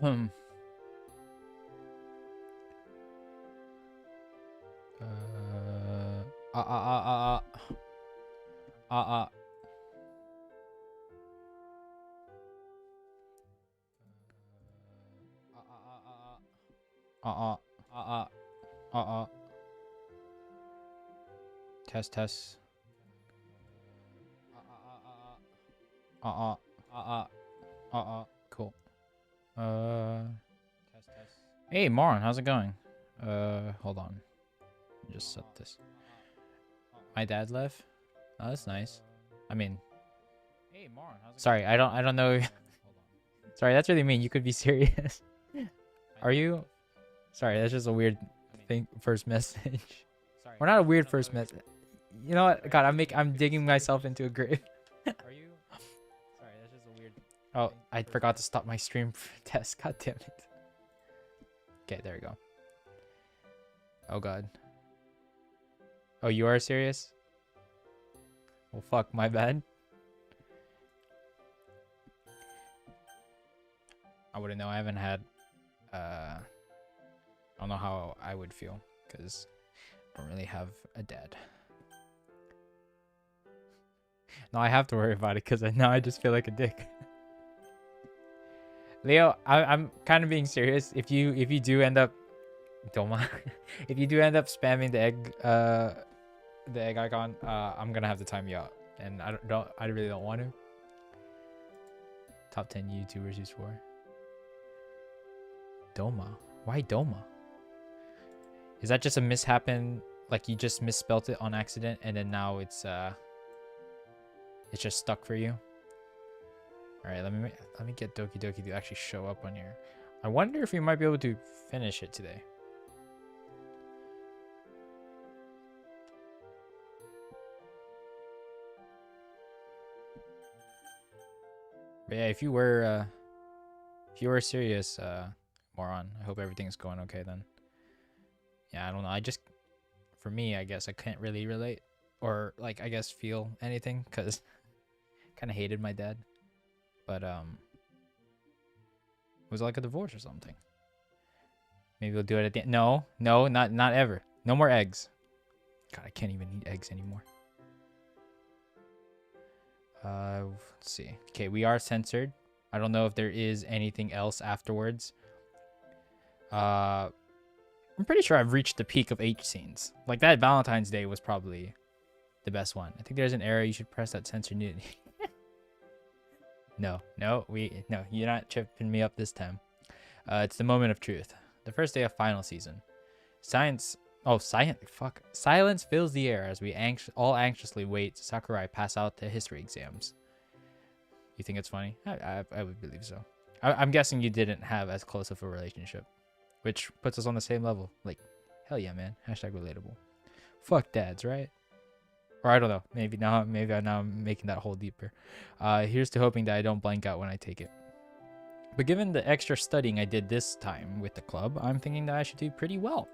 Hmm. Uh, uh, uh, uh, uh, uh, uh, uh, uh, test, test. Cool. Test, test. Hey, Moron, how's it going? Hold on. Just set this. My dad left? Oh, that's nice. I mean, hey, Moron, how's it sorry, going? I don't know. Sorry, that's really mean. You could be serious. Are you? Sorry, that's just a weird thing. First message. Or not a weird first message. You know what? God, I'm digging myself into a grave. Are you? Sorry, that's just a weird. Oh, I forgot to stop my stream test. God damn it. Okay, there we go. Oh God. Oh, you are serious? Well, fuck, my bad. I wouldn't know. I haven't had. I don't know how I would feel because I don't really have a dad. No, I have to worry about it because now I just feel like a dick. Leo, I'm kind of being serious. If you do end up, Doma, if you do end up spamming the egg icon, I'm gonna have to time you out, and I really don't want to. Top 10 YouTubers you swore. Doma, why Doma? Is that just a mishappen? Like you just misspelt it on accident, and then now it's just stuck for you. All right, let me get Doki Doki to actually show up on here. I wonder if we might be able to finish it today. But yeah, if you were serious, Moron, I hope everything's going okay then. Yeah, I don't know. I just, for me, I guess I can't really relate or like I guess feel anything because kind of hated my dad. But was it like a divorce or something? Maybe we'll do it at the end. No, not ever. No more eggs. God, I can't even eat eggs anymore. Let's see. Okay, we are censored. I don't know if there is anything else afterwards. I'm pretty sure I've reached the peak of H scenes. Like that Valentine's Day was probably the best one. I think there's an error. You should press that censor nudity. No, you're not tripping me up this time. It's the moment of truth. The first day of final season. Silence fills the air as we all anxiously wait to Sakurai pass out the history exams. You think it's funny? I would believe so. I'm guessing you didn't have as close of a relationship, which puts us on the same level. Like, hell yeah, man. Hashtag relatable. Fuck dads, right? Or I don't know. Maybe now I'm making that hole deeper. Here's to hoping that I don't blank out when I take it. But given the extra studying I did this time with the club, I'm thinking that I should do pretty well.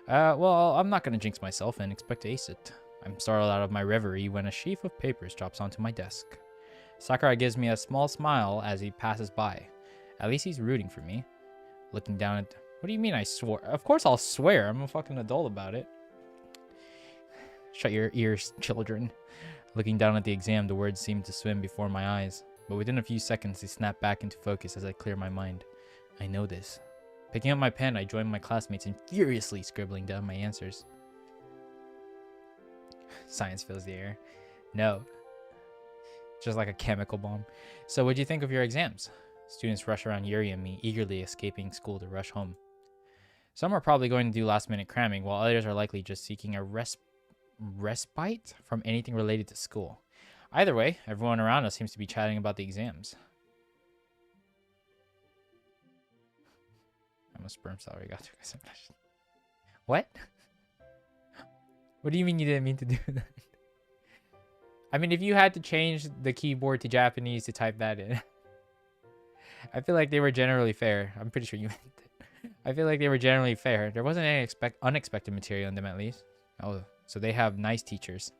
Well, I'm not going to jinx myself and expect to ace it. I'm startled out of my reverie when a sheaf of papers drops onto my desk. Sakurai gives me a small smile as he passes by. At least he's rooting for me. Looking down at... What do you mean I swore? Of course I'll swear. I'm a fucking adult about it. Shut your ears, children. Looking down at the exam, the words seemed to swim before my eyes. But within a few seconds, they snapped back into focus as I clear my mind. I know this. Picking up my pen, I joined my classmates in furiously scribbling down my answers. Science fills the air. No. Just like a chemical bomb. So what'd you think of your exams? Students rush around Yuri and me, eagerly escaping school to rush home. Some are probably going to do last-minute cramming, while others are likely just seeking a respite from anything related to school. Either way, everyone around us seems to be chatting about the exams. I'm a sperm cell. Got to. What? What do you mean you didn't mean to do that? I mean, if you had to change the keyboard to Japanese to type that in, I feel like they were generally fair. I'm pretty sure you meant it. I feel like they were generally fair. There wasn't any unexpected material in them, at least. Oh, so they have nice teachers.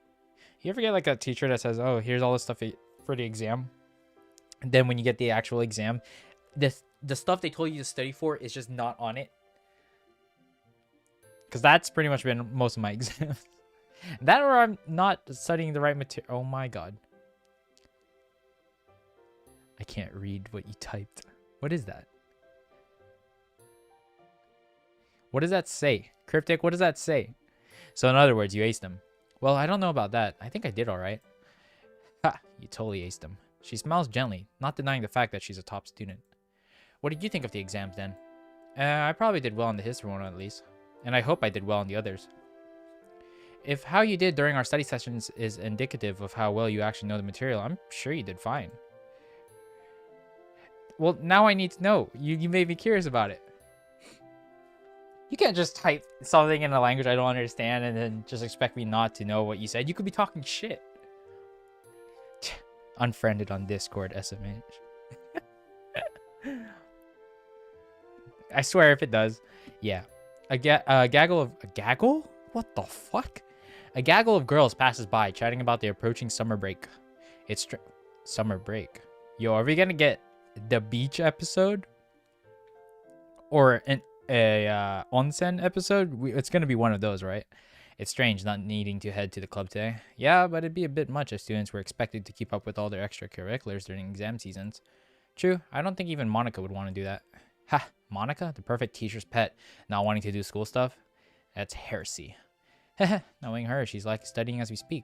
You ever get like a teacher that says, oh, here's all the stuff for the exam? And then when you get the actual exam, the stuff they told you to study for is just not on it. Because that's pretty much been most of my exams. That or I'm not studying the right material. Oh my god. I can't read what you typed. What is that? What does that say? Cryptic, what does that say? So in other words, you aced them. Well, I don't know about that. I think I did alright. Ha, you totally aced them. She smiles gently, not denying the fact that she's a top student. What did you think of the exams then? I probably did well on the history one at least. And I hope I did well on the others. If how you did during our study sessions is indicative of how well you actually know the material, I'm sure you did fine. Well, now I need to know. You made me curious about it. You can't just type something in a language I don't understand and then just expect me not to know what you said. You could be talking shit. Unfriended on Discord, SMH. I swear if it does. Yeah. A gaggle of... A gaggle? What the fuck? A gaggle of girls passes by, chatting about the approaching summer break. It's... Summer break. Yo, are we gonna get the beach episode? Or a onsen episode? It's gonna be one of those, right? It's strange not needing to head to the club today. Yeah, but it'd be a bit much as students were expected to keep up with all their extracurriculars during exam seasons. True, I don't think even Monica would want to do that. Ha, Monica? The perfect teacher's pet, not wanting to do school stuff? That's heresy. Heh, knowing her, she's like studying as we speak.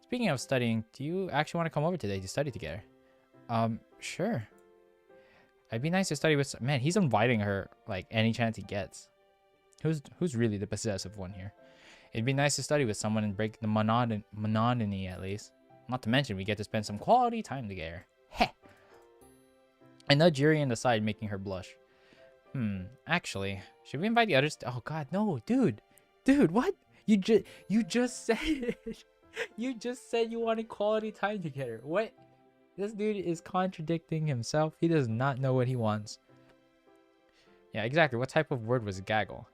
Speaking of studying, do you actually want to come over today to study together? Sure. It'd be nice to study with... Man, he's inviting her, like, any chance he gets. Who's really the possessive one here? It'd be nice to study with someone and break the monotony, at least. Not to mention, we get to spend some quality time together. Heh. I nudge Yuri in the side, making her blush. Actually, should we invite the others? Oh, God, no, dude. Dude, what? You just said it. You just said you wanted quality time together. What? This dude is contradicting himself. He does not know what he wants. Yeah, exactly. What type of word was gaggle?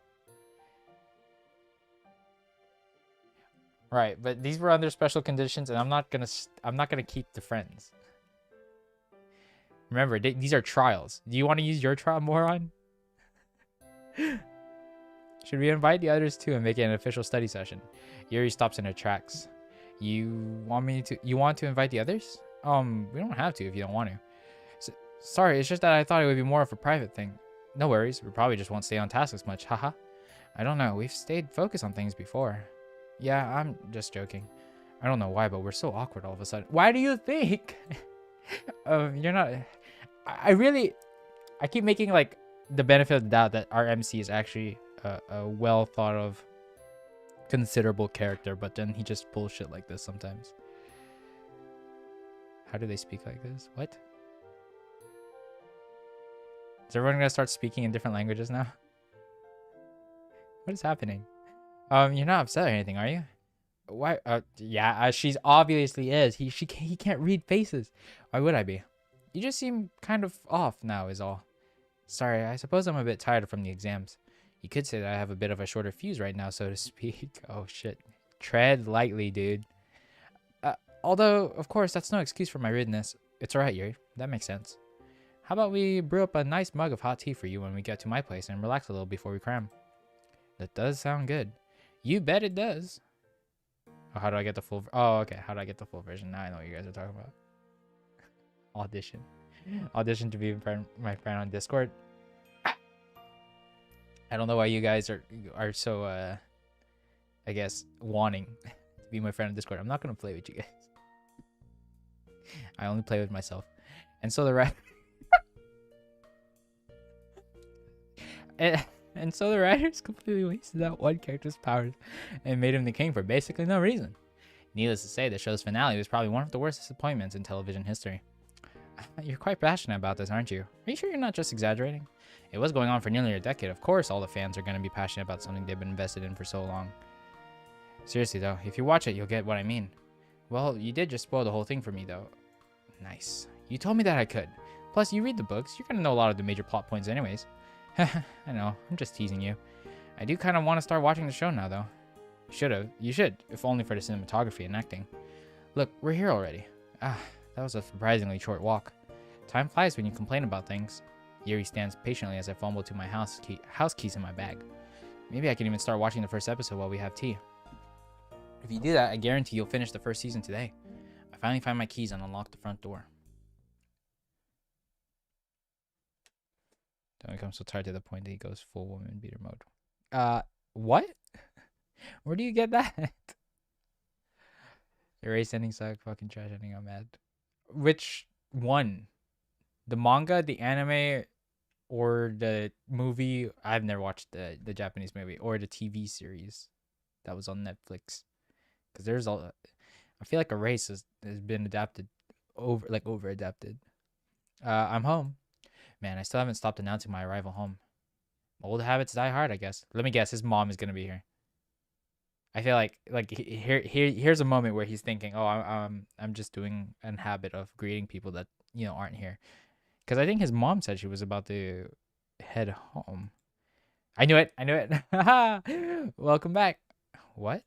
Right, but these were under special conditions, and I'm not gonna keep the friends. Remember, these are trials. Do you want to use your trial, moron? Should we invite the others too and make it an official study session? Yuri stops in her tracks. You want to invite the others? We don't have to if you don't want to. Sorry, it's just that I thought it would be more of a private thing. No worries, we probably just won't stay on task as much, haha. I don't know, we've stayed focused on things before. Yeah, I'm just joking. I don't know why, but we're so awkward all of a sudden. Why do you think? You're not... I keep making, like, the benefit of the doubt that our MC is actually a well thought of, considerable character, but then he just pulls shit like this sometimes. How do they speak like this? What? Is everyone gonna start speaking in different languages now? What is happening? You're not upset or anything, are you? Why? Yeah, she's obviously is. He can't read faces. Why would I be? You just seem kind of off now is all. Sorry, I suppose I'm a bit tired from the exams. You could say that I have a bit of a shorter fuse right now, so to speak. Oh shit. Tread lightly, dude. Although, of course, that's no excuse for my rudeness. It's alright, Yuri. That makes sense. How about we brew up a nice mug of hot tea for you when we get to my place and relax a little before we cram? That does sound good. You bet it does. Oh, how do I get the full... Oh, okay. How do I get the full version? Now I know what you guys are talking about. Audition. Audition to be my friend on Discord. I don't know why you guys are so, I guess, wanting to be my friend on Discord. I'm not going to play with you guys. I only play with myself. And so the And so the writers completely wasted out one character's powers and made him the king for basically no reason. Needless to say, the show's finale was probably one of the worst disappointments in television history. You're quite passionate about this, aren't you? Are you sure you're not just exaggerating? It was going on for nearly a decade. Of course all the fans are going to be passionate about something they've been invested in for so long. Seriously though, if you watch it, you'll get what I mean. Well, you did just spoil the whole thing for me though. Nice. You told me that I could. Plus, you read the books. You're going to know a lot of the major plot points anyways. I know, I'm just teasing you. I do kind of want to start watching the show now, though. You should, if only for the cinematography and acting. Look, we're here already. That was a surprisingly short walk. Time flies when you complain about things. Yuri stands patiently as I fumble to my house keys in my bag. Maybe I can even start watching the first episode while we have tea. If you do that, I guarantee you'll finish the first season today. I finally find my keys and unlock the front door. Don't become so tired to the point that he goes full woman beater mode. What? Where do you get that? The race ending sucked, fucking trash ending, I'm mad. Which one? The manga, the anime, or the movie? I've never watched the Japanese movie, or the TV series that was on Netflix. Because there's all, I feel like a race has been adapted, over adapted. I'm home. Man, I still haven't stopped announcing my arrival home. Old habits die hard, I guess. Let me guess, his mom is gonna be here. I feel like here's a moment where he's thinking, oh, I'm just doing an habit of greeting people that aren't here, because I think his mom said she was about to head home. I knew it. Welcome back. What?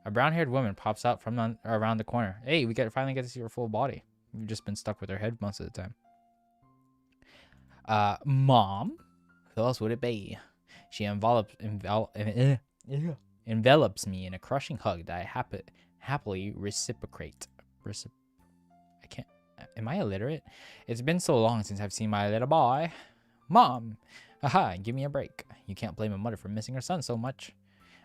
A brown-haired woman pops out from around the corner. Hey, we finally get to see her full body. We've just been stuck with her head most of the time. Mom? Who else would it be? She envelops me in a crushing hug that I happily reciprocate. I can't. Am I illiterate? It's been so long since I've seen my little boy. Mom! Haha, give me a break. You can't blame a mother for missing her son so much.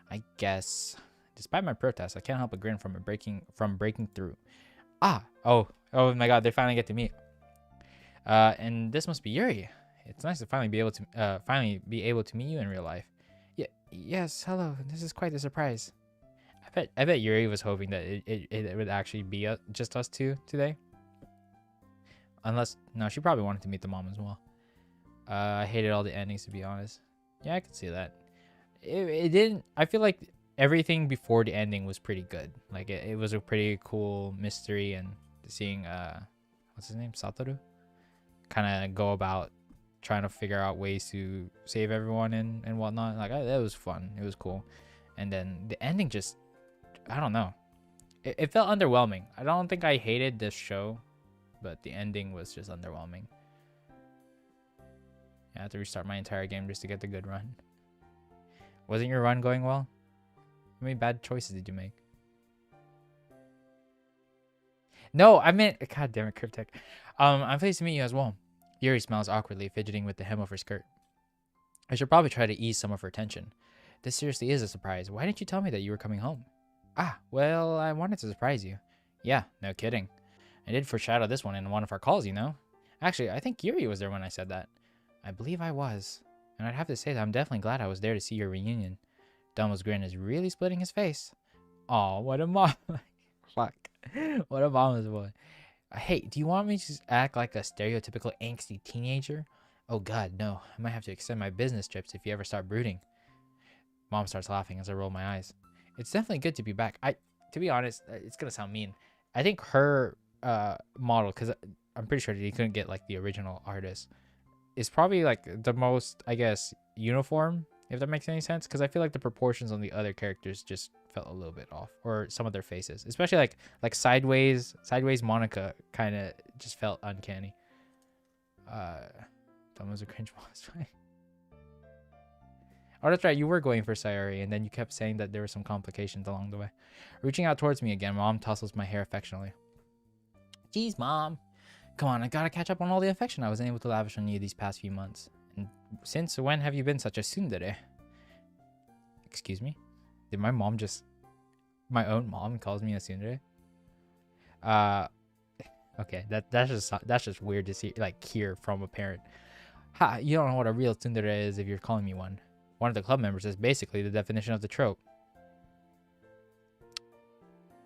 I guess. Despite my protest, I can't help but grin from breaking through. Oh my god, they finally get to meet. And this must be Yuri. It's nice to finally be able to meet you in real life. Yes, hello. This is quite a surprise. I bet Yuri was hoping that it would actually be just us two today. No, she probably wanted to meet the mom as well. I hated all the endings, to be honest. Yeah, I could see that. It didn't. I feel like everything before the ending was pretty good. Like it was a pretty cool mystery, and seeing what's his name, Satoru, kind of go about trying to figure out ways to save everyone and whatnot. Like that was fun. It was cool. And then the ending just, I don't know. It felt underwhelming. I don't think I hated this show, but the ending was just underwhelming. I had to restart my entire game just to get the good run. Wasn't your run going well? How many bad choices did you make? No, I meant, god damn it, Cryptic. I'm pleased to meet you as well. Yuri smiles awkwardly, fidgeting with the hem of her skirt. I should probably try to ease some of her tension. This seriously is a surprise. Why didn't you tell me that you were coming home? Well, I wanted to surprise you. Yeah, no kidding. I did foreshadow this one in one of our calls, Actually, I think Yuri was there when I said that. I believe I was. And I'd have to say that I'm definitely glad I was there to see your reunion. Domo's grin is really splitting his face. Aw, what a mom. Fuck. What a mama's boy. Hey, do you want me to just act like a stereotypical angsty teenager? Oh god, no. I might have to extend my business trips if you ever start brooding. Mom starts laughing as I roll my eyes. It's definitely good to be back. To be honest, it's gonna sound mean. I think her model, because I'm pretty sure he couldn't get like the original artist, is probably like the most, I guess, uniform, if that makes any sense. Because I feel like the proportions on the other characters just felt a little bit off, or some of their faces, especially like sideways Monica kind of just felt uncanny. That was a cringe monster. Oh, that's right, you were going for Sayori, and then you kept saying that there were some complications along the way. Reaching out towards me again, Mom tussles my hair affectionately. Jeez, Mom. Come on, I gotta catch up on all the affection I wasn't able to lavish on you these past few months. And since when have you been such a tsundere? Excuse me? Did my mom just... My own mom calls me a tsundere? Okay, that's just weird to see, like, hear from a parent. Ha, you don't know what a real tsundere is if you're calling me one. One of the club members is basically the definition of the trope.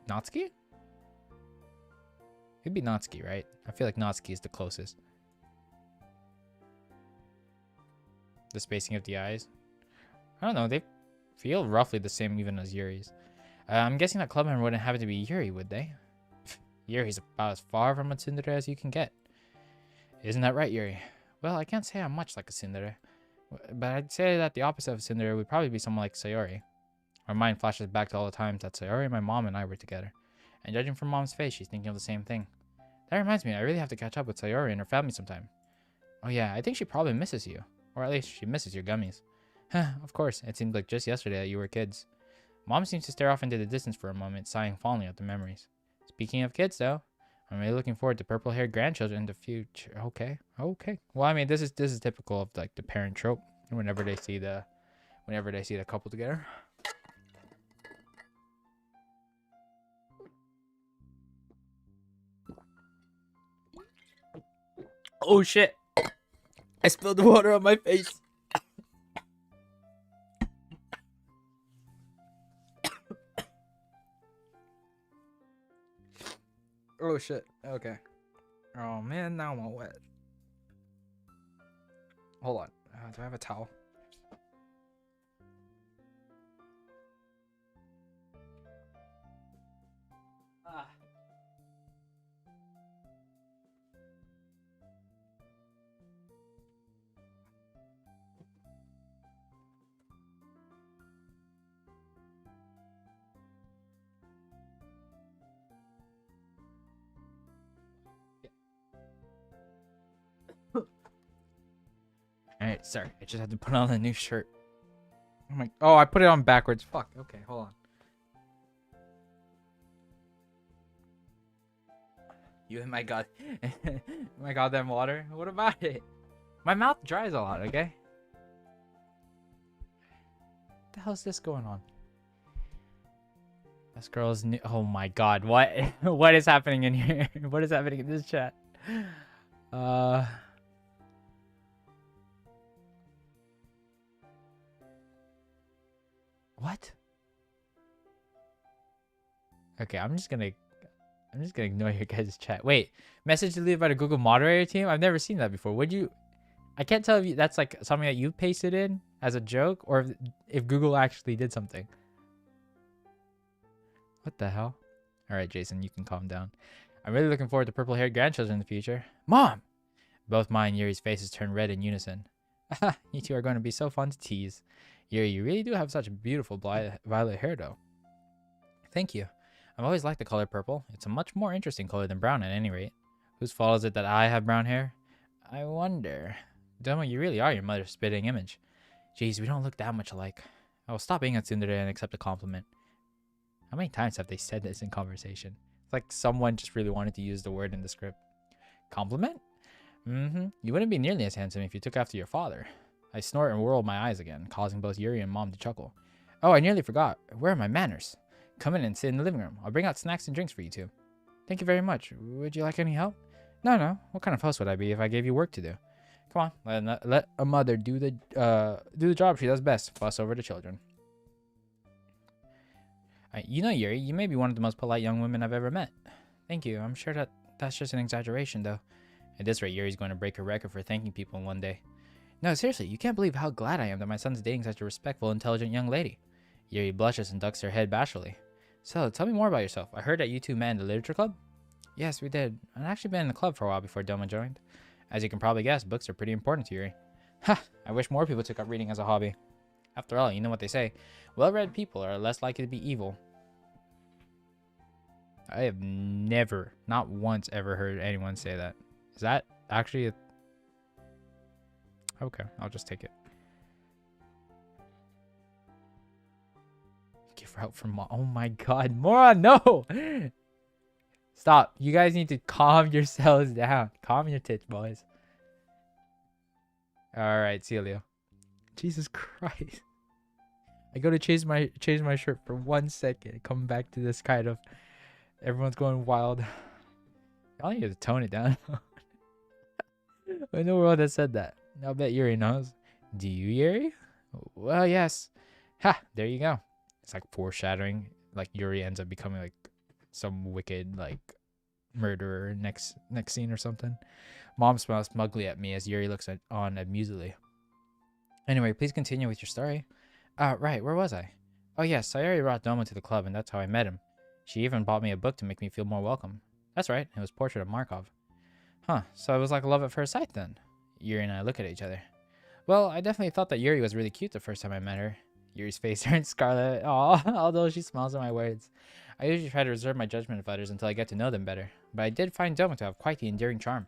Natsuki? It'd be Natsuki, right? I feel like Natsuki is the closest. The spacing of the eyes. I don't know, they feel roughly the same even as Yuri's. I'm guessing that club member wouldn't have to be Yuri, would they? Yuri's about as far from a tsundere as you can get. Isn't that right, Yuri? Well, I can't say I'm much like a tsundere, but I'd say that the opposite of tsundere would probably be someone like Sayori. My mind flashes back to all the times that Sayori, my mom, and I were together. And judging from Mom's face, she's thinking of the same thing. That reminds me, I really have to catch up with Sayori and her family sometime. Oh yeah, I think she probably misses you. Or at least she misses your gummies. Of course, it seemed like just yesterday that you were kids. Mom seems to stare off into the distance for a moment, sighing fondly at the memories. Speaking of kids, though, I'm really looking forward to purple-haired grandchildren in the future. Okay, okay. Well, I mean, this is typical of like the parent trope. Whenever they see the couple together. Oh shit! I spilled the water on my face. Oh shit. Okay. Oh man, now I'm all wet. Hold on. Do I have a towel? Ah. Alright, sorry. I just had to put on a new shirt. Oh, I put it on backwards. Fuck. Okay, hold on. You and my god. My goddamn water. What about it? My mouth dries a lot, okay? What the hell's this going on? This girl's new. Oh my god. What? What is happening in here? What is happening in this chat? What? Okay, I'm just gonna ignore your guys' chat. Wait, message deleted by the Google moderator team? I've never seen that before. Would you? I can't tell if that's like something that you pasted in as a joke or if Google actually did something. What the hell? All right, Jason, you can calm down. I'm really looking forward to purple-haired grandchildren in the future. Mom! Both mine and Yuri's faces turned red in unison. You two are going to be so fun to tease. Yuri, you really do have such beautiful violet hair, though. Thank you. I've always liked the color purple. It's a much more interesting color than brown at any rate. Whose fault is it that I have brown hair? I wonder. Domo, you really are your mother's spitting image. Jeez, we don't look that much alike. Oh, stop being a tsundere and accept a compliment. How many times have they said this in conversation? It's like someone just really wanted to use the word in the script. Compliment? Mm-hmm. You wouldn't be nearly as handsome if you took after your father. I snort and whirl my eyes again, causing both Yuri and Mom to chuckle. Oh, I nearly forgot. Where are my manners? Come in and sit in the living room. I'll bring out snacks and drinks for you two. Thank you very much. Would you like any help? No. What kind of host would I be if I gave you work to do? Come on, let a mother do the job she does best. Fuss over the children. You know, Yuri, you may be one of the most polite young women I've ever met. Thank you. I'm sure that's just an exaggeration, though. At this rate, Yuri's going to break her record for thanking people in one day. No, seriously, you can't believe how glad I am that my son's dating such a respectful, intelligent young lady. Yuri blushes and ducks her head bashfully. So, tell me more about yourself. I heard that you two met in the literature club? Yes, we did. I'd actually been in the club for a while before Domo joined. As you can probably guess, books are pretty important to Yuri. Ha! I wish more people took up reading as a hobby. After all, you know what they say. Well-read people are less likely to be evil. I have never, not once, ever heard anyone say that. Is that actually a... Okay, I'll just take it. Give her help from Mom. Oh my god, Mora, no! Stop. You guys need to calm yourselves down. Calm your tits, boys. Alright, see you, Leo. Jesus Christ. I go to change my shirt for 1 second. Come back to this kind of... Everyone's going wild. Y'all need to tone it down. In the world that said that? I'll bet Yuri knows. Do you, Yuri? Well, yes. Ha! There you go. It's like foreshadowing. Like Yuri ends up becoming like some wicked like murderer next scene or something. Mom smiles smugly at me as Yuri looks on amusedly. Anyway, please continue with your story. Right. Where was I? Oh yes, Sayori brought Domo to the club, and that's how I met him. She even bought me a book to make me feel more welcome. That's right. It was Portrait of Markov. Huh. So it was like love at first sight then. Yuri and I look at each other. Well, I definitely thought that Yuri was really cute the first time I met her. Yuri's face turned scarlet, although she smiles at my words. I usually try to reserve my judgment of others until I get to know them better, but I did find Domo to have quite the endearing charm.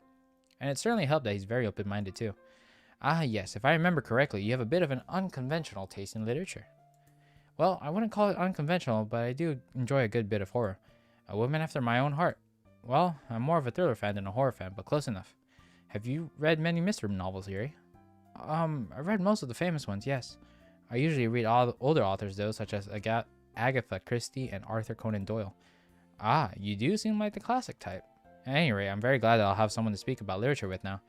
And it certainly helped that he's very open-minded too. Ah, yes, if I remember correctly, you have a bit of an unconventional taste in literature. Well, I wouldn't call it unconventional, but I do enjoy a good bit of horror. A woman after my own heart. Well, I'm more of a thriller fan than a horror fan, but close enough. Have you read many mystery novels, Yuri? I've read most of the famous ones, yes. I usually read all the older authors, though, such as Agatha Christie and Arthur Conan Doyle. Ah, you do seem like the classic type. At any rate, I'm very glad that I'll have someone to speak about literature with now.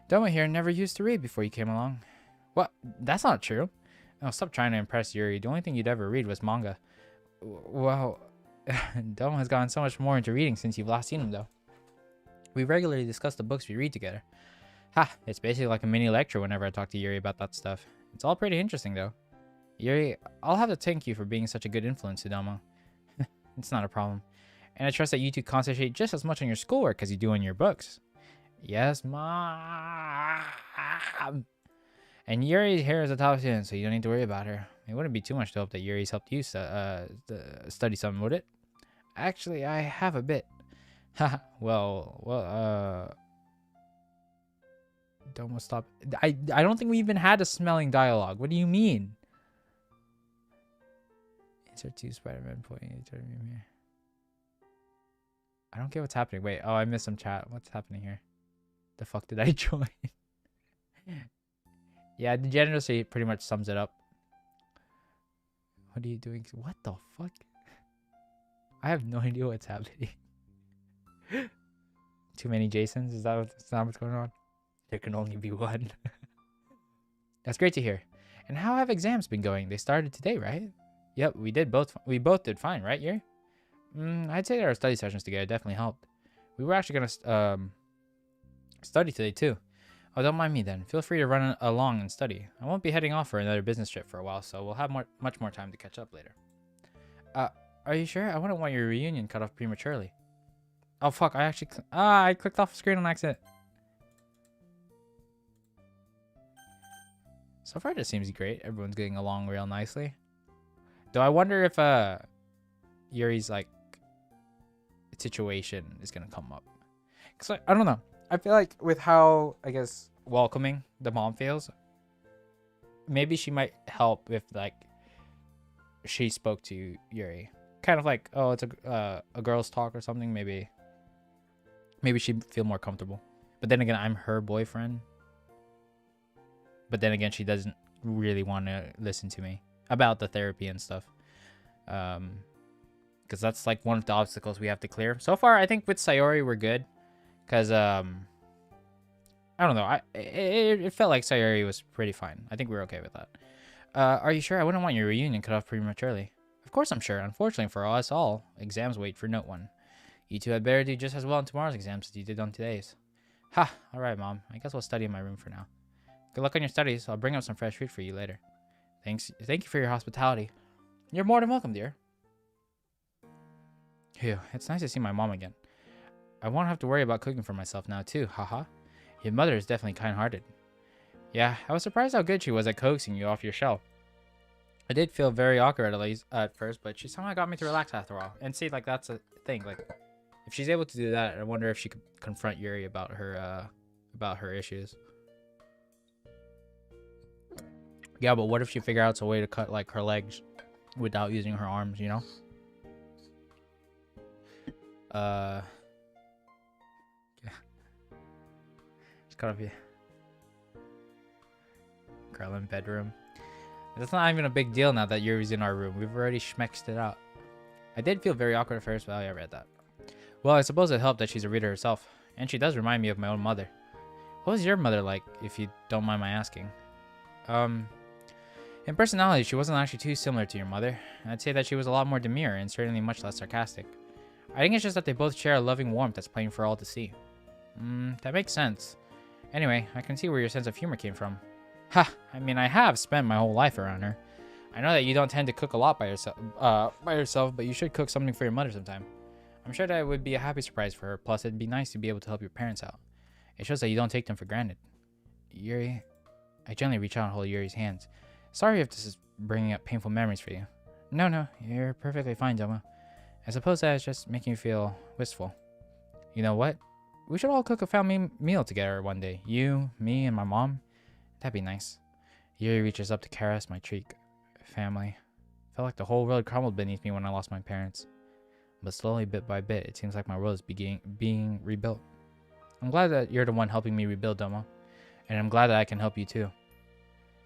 Domo here never used to read before you came along. What? That's not true. Oh, stop trying to impress Yuri. The only thing you'd ever read was manga. Well, Domo has gotten so much more into reading since you've last seen him, though. We regularly discuss the books we read together. Ha, it's basically like a mini lecture whenever I talk to Yuri about that stuff. It's all pretty interesting, though. Yuri, I'll have to thank you for being such a good influence to Domo. It's not a problem. And I trust that you two concentrate just as much on your schoolwork as you do on your books. Yes, Mom. And Yuri's here is a top student, so you don't need to worry about her. It wouldn't be too much to hope that Yuri's helped you study something, would it? Actually, I have a bit. Domo, stop. I don't think we even had a smelling dialogue. What do you mean? Insert 2 Spider-Man pointing. I don't get what's happening. Wait, oh, I missed some chat. What's happening here? The fuck did I join? Yeah, the degeneracy pretty much sums it up. What are you doing? What the fuck? I have no idea what's happening. Too many Jasons? Is that what's going on? There can only be one. That's great to hear. And how have exams been going? They started today, right? Yep, we both did fine, right, Yuri? I'd say that our study sessions together definitely helped. We were actually gonna study today too. Oh, don't mind me then. Feel free to run along and study. I won't be heading off for another business trip for a while, so we'll have much more time to catch up later. Are you sure? I wouldn't want your reunion cut off prematurely. Oh fuck! I clicked off the screen on accident. So far, this seems great. Everyone's getting along real nicely. Though I wonder if Yuri's like situation is gonna come up. Cause I don't know. I feel like with how I guess welcoming the mom feels, maybe she might help if like she spoke to Yuri. Kind of like, oh, it's a girl's talk or something. Maybe she'd feel more comfortable. But then again, I'm her boyfriend. But then again, she doesn't really want to listen to me about the therapy and stuff. Because that's like one of the obstacles we have to clear. So far, I think with Sayori, we're good. Because, I don't know. It felt like Sayori was pretty fine. I think we're okay with that. Are you sure? I wouldn't want your reunion cut off prematurely. Of course I'm sure. Unfortunately for us all, exams wait for no one. You two had better do just as well on tomorrow's exams as you did on today's. Ha! Alright, Mom. I guess we'll study in my room for now. Good luck on your studies. I'll bring up some fresh food for you later. Thank you for your hospitality. You're more than welcome, dear. Phew, it's nice to see my mom again. I won't have to worry about cooking for myself now, too. Haha. Your mother is definitely kind-hearted. Yeah, I was surprised how good she was at coaxing you off your shell. I did feel very awkward at first, but she somehow got me to relax after a while. And see, like, that's a thing. Like, if she's able to do that, I wonder if she could confront Yuri about her issues. Yeah, but what if she figure out a way to cut like her legs without using her arms, you know? Yeah. Just cut off your Krellin bedroom. That's not even a big deal now that Yuri's in our room. We've already schmexed it out. I did feel very awkward at first, but I read that. Well, I suppose it helped that she's a reader herself. And she does remind me of my own mother. What was your mother like, if you don't mind my asking? In personality, she wasn't actually too similar to your mother. I'd say that she was a lot more demure and certainly much less sarcastic. I think it's just that they both share a loving warmth that's plain for all to see. That makes sense. Anyway, I can see where your sense of humor came from. Ha! I mean, I have spent my whole life around her. I know that you don't tend to cook a lot by yourself, but you should cook something for your mother sometime. I'm sure that it would be a happy surprise for her, plus it'd be nice to be able to help your parents out. It shows that you don't take them for granted. Yuri... I gently reach out and hold Yuri's hands. Sorry if this is bringing up painful memories for you. No, you're perfectly fine, Domo. I suppose that is just making you feel wistful. You know what? We should all cook a family meal together one day. You, me, and my mom. That'd be nice. Yuri reaches up to caress my cheek. Family. Felt like the whole world crumbled beneath me when I lost my parents. But slowly, bit by bit, it seems like my world is being rebuilt. I'm glad that you're the one helping me rebuild, Domo. And I'm glad that I can help you too.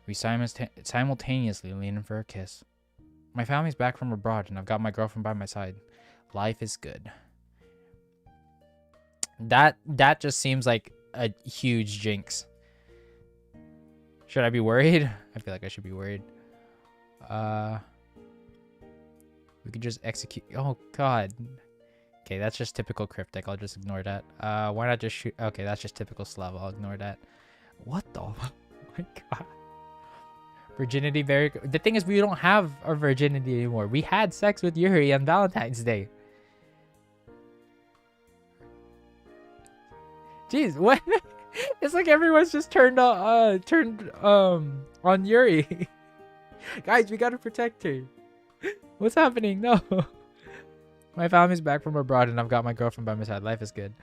We simultaneously lean in for a kiss. My family's back from abroad and I've got my girlfriend by my side. Life is good. That just seems like a huge jinx. Should I be worried? I feel like I should be worried. We could just execute. Oh god. Okay, that's just typical cryptic. I'll just ignore that. Why not just shoot? Okay, that's just typical Slav. I'll ignore that. What the? Oh my god. Virginity very. The thing is, we don't have our virginity anymore. We had sex with Yuri on Valentine's Day. Jeez, what? It's like everyone's just turned on Yuri. Guys, we gotta protect her. What's happening? No. My family's back from abroad and I've got my girlfriend by my side. Life is good.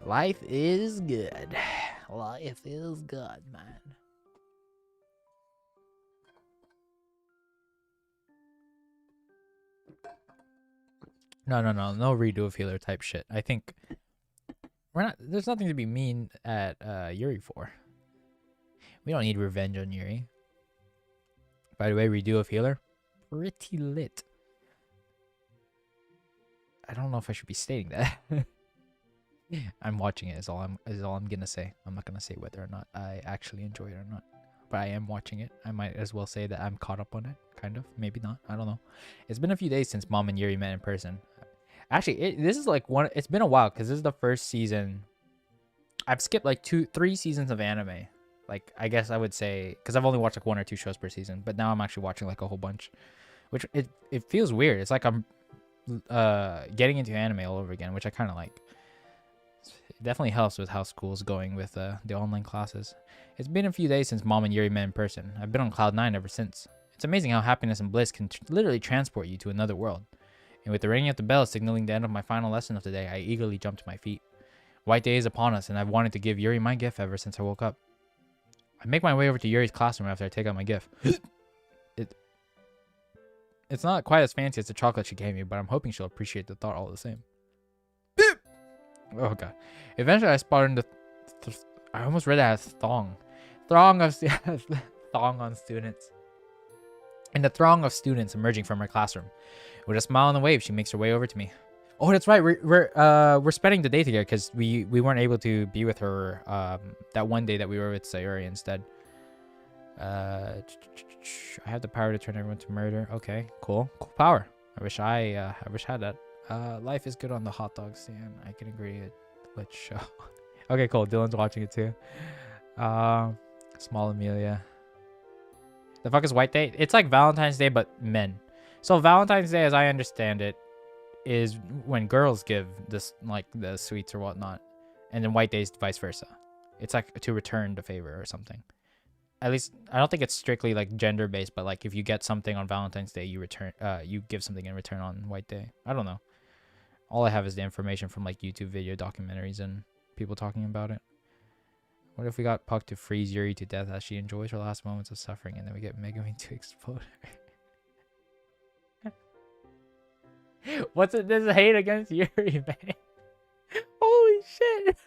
Life is good. Life is good, man. No redo of healer type shit. I think there's nothing to be mean at Yuri for. We don't need revenge on Yuri. By the way, redo of healer, pretty lit. I don't know if I should be stating that. I'm watching it is all I'm gonna say. I'm not gonna say whether or not I actually enjoy it or not. But I am watching it. I might as well say that I'm caught up on it. Kind of. Maybe not. I don't know. It's been a few days since Mom and Yuri met in person. Actually, this is like it's been a while because this is the first season. I've skipped like 3 seasons of anime. Like, I guess I would say, because I've only watched like 1 or 2 shows per season, but now I'm actually watching like a whole bunch, which it feels weird. It's like I'm getting into anime all over again, which I kind of like. It definitely helps with how school's going with the online classes. It's been a few days since Mom and Yuri met in person. I've been on cloud 9 ever since. It's amazing how happiness and bliss can literally transport you to another world. And with the ringing of the bell signaling the end of my final lesson of the day, I eagerly jumped to my feet. White day is upon us, and I've wanted to give Yuri my gift ever since I woke up. I make my way over to Yuri's classroom after I take out my gift. It's not quite as fancy as the chocolate she gave me, but I'm hoping she'll appreciate the thought all the same. Beep! Oh god. Eventually I spotted I almost read that as thong. Thong on students. In the throng of students emerging from her classroom. With a smile and a wave, she makes her way over to me. Oh, that's right. We're spending the day together because we weren't able to be with her that one day that we were with Sayori instead. I have the power to turn everyone to murder. Okay, cool power. I wish I had that. Life is good on the hot dog stand. I can agree. Let's show. Okay, cool. Dylan's watching it too. Small Amelia. The fuck is White Day? It's like Valentine's Day, but men. So Valentine's Day, as I understand it, is when girls give this like the sweets or whatnot, and then White Day is vice versa. It's like to return the favor or something. At least I don't think it's strictly like gender based, but like if you get something on Valentine's Day, you give something in return on White Day. I don't know. All I have is the information from like YouTube video documentaries and people talking about it. What if we got Puck to freeze Yuri to death as she enjoys her last moments of suffering, and then we get Megumi to explode her? What's it? This hate against Yuri, man. Holy shit.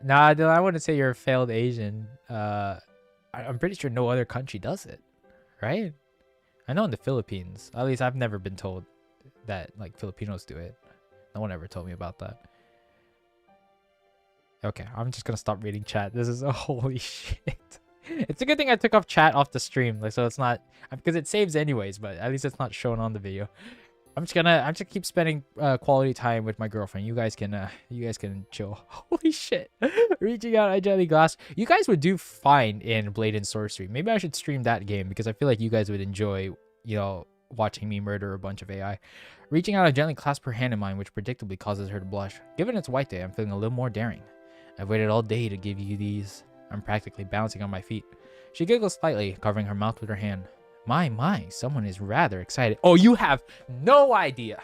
Nah, dude, I wouldn't say you're a failed Asian. I'm pretty sure no other country does it, right? I know in the Philippines, at least I've never been told that like Filipinos do it. No one ever told me about that. Okay, I'm just gonna stop reading chat. This is a holy shit. It's a good thing I took off chat off the stream, like so it's not because it saves anyways, but at least it's not shown on the video. I'm just gonna keep spending quality time with my girlfriend. You guys can chill. Holy shit. Reaching out Jelly Glass. You guys would do fine in Blade and Sorcery. Maybe I should stream that game because I feel like you guys would enjoy, you know, watching me murder a bunch of AI. Reaching out, I gently clasp her hand in mine, which predictably causes her to blush. Given it's White Day, I'm feeling a little more daring. I've waited all day to give you these. I'm practically bouncing on my feet. She giggles slightly, covering her mouth with her hand. My, someone is rather excited. Oh, you have no idea.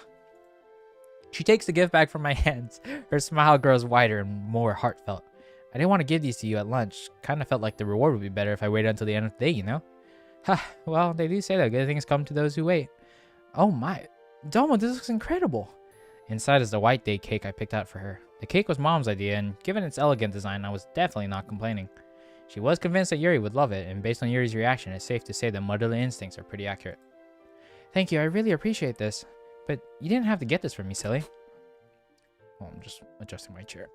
She takes the gift bag from my hands. Her smile grows wider and more heartfelt. I didn't want to give these to you at lunch. Kind of felt like the reward would be better if I waited until the end of the day, you know? Ha, well, they do say that good things come to those who wait. Oh my. Domo, this looks incredible. Inside is the white day cake I picked out for her. The cake was Mom's idea, and given its elegant design, I was definitely not complaining. She was convinced that Yuri would love it, and based on Yuri's reaction, it's safe to say that motherly instincts are pretty accurate. Thank you, I really appreciate this. But you didn't have to get this for me, silly. Well, I'm just adjusting my chair.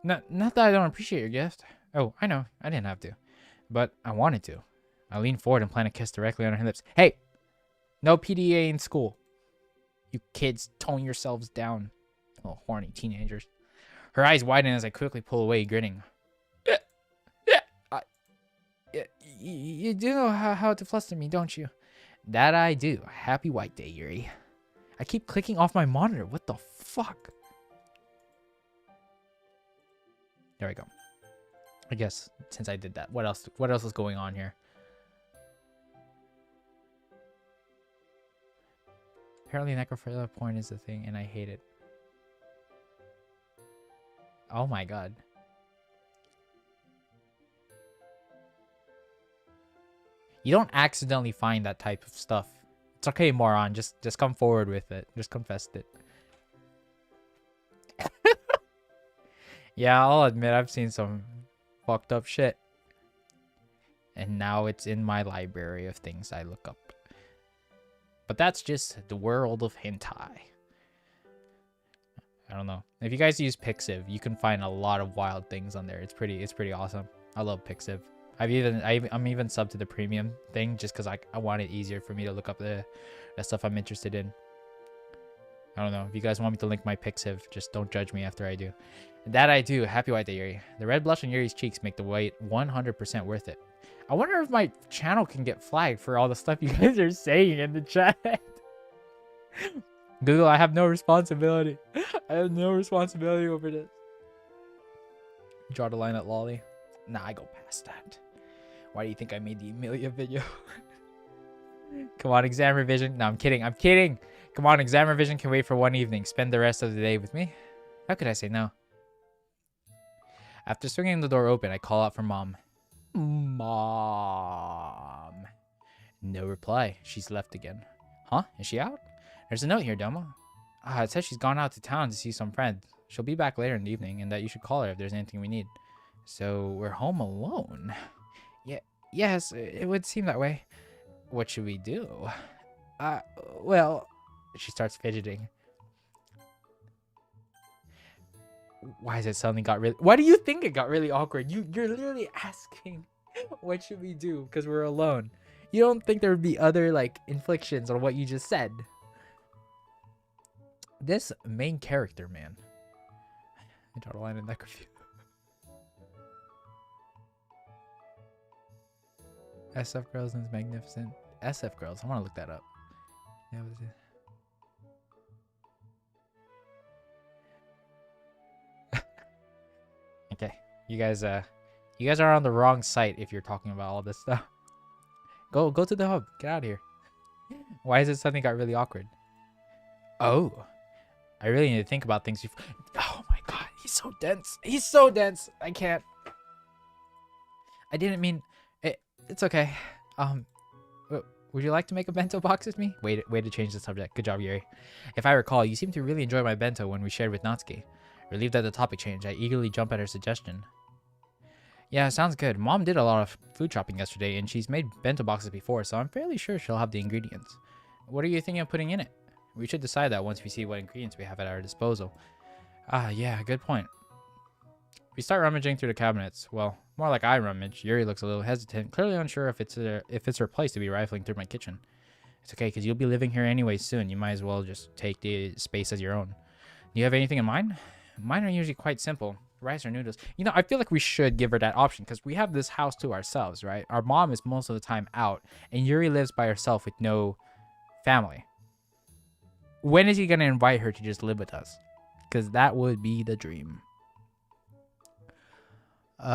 Not that I don't appreciate your gift. Oh, I know, I didn't have to. But I wanted to. I leaned forward and planned a kiss directly on her lips. Hey! No PDA in school. You kids, tone yourselves down. Oh, horny teenagers. Her eyes widen as I quickly pull away, grinning. You do know how to fluster me, don't you? That I do. Happy White Day, Yuri. I keep clicking off my monitor. What the fuck? There we go. I guess since I did that, what else is going on here? Apparently necrophilia porn is the thing and I hate it. Oh my god. You don't accidentally find that type of stuff. It's okay, moron. Just come forward with it. Just confess it. Yeah, I'll admit I've seen some fucked up shit. And now it's in my library of things I look up. But that's just the world of hentai. I don't know. If you guys use Pixiv, you can find a lot of wild things on there. It's pretty awesome. I love Pixiv. I'm even subbed to the premium thing just because I want it easier for me to look up the stuff I'm interested in. I don't know. If you guys want me to link my Pixiv, just don't judge me after I do. That I do. Happy White Day, Yuri. The red blush on Yuri's cheeks make the wait 100% worth it. I wonder if my channel can get flagged for all the stuff you guys are saying in the chat. Google, I have no responsibility. I have no responsibility over this. Draw the line at lolly. Nah, I go past that. Why do you think I made the Amelia video? Come on, exam revision. No, I'm kidding. I'm kidding. Come on, exam revision can wait for one evening. Spend the rest of the day with me. How could I say no? After swinging the door open, I call out for Mom. Mom. No reply. She's left again. Huh? Is she out? There's a note here, Domo. It says she's gone out to town to see some friends. She'll be back later in the evening, and that you should call her if there's anything we need. So we're home alone. Yeah, yes, it would seem that way. What should we do? Well, she starts fidgeting. Why is it suddenly got really... Why do you think it got really awkward? You're literally asking, what should we do? Because we're alone. You don't think there would be other, like, inflictions on what you just said. This main character, man. I draw a line in that review. SF Girls is magnificent. SF Girls. I want to look that up. Yeah, what is it? Okay, you guys are on the wrong site if you're talking about all this stuff. Go to the hub. Get out of here. Why is it suddenly got really awkward? Oh, I really need to think about things before. Oh my god, he's so dense. He's so dense. I can't. I didn't mean it. It's okay. Would you like to make a bento box with me? Way to change the subject. Good job, Yuri. If I recall, you seemed to really enjoy my bento when we shared with Natsuki. Relieved at the topic change, I eagerly jump at her suggestion. Yeah, sounds good. Mom did a lot of food shopping yesterday, and she's made bento boxes before, so I'm fairly sure she'll have the ingredients. What are you thinking of putting in it? We should decide that once we see what ingredients we have at our disposal. Yeah, good point. We start rummaging through the cabinets. Well, more like I rummage. Yuri looks a little hesitant, clearly unsure if it's her place to be rifling through my kitchen. It's okay, because you'll be living here anyway soon. You might as well just take the space as your own. Do you have anything in mind? Mine are usually quite simple. Rice or noodles. You know, I feel like we should give her that option because we have this house to ourselves, right? Our mom is most of the time out, and Yuri lives by herself with no family. When is he going to invite her to just live with us? Because that would be the dream. Is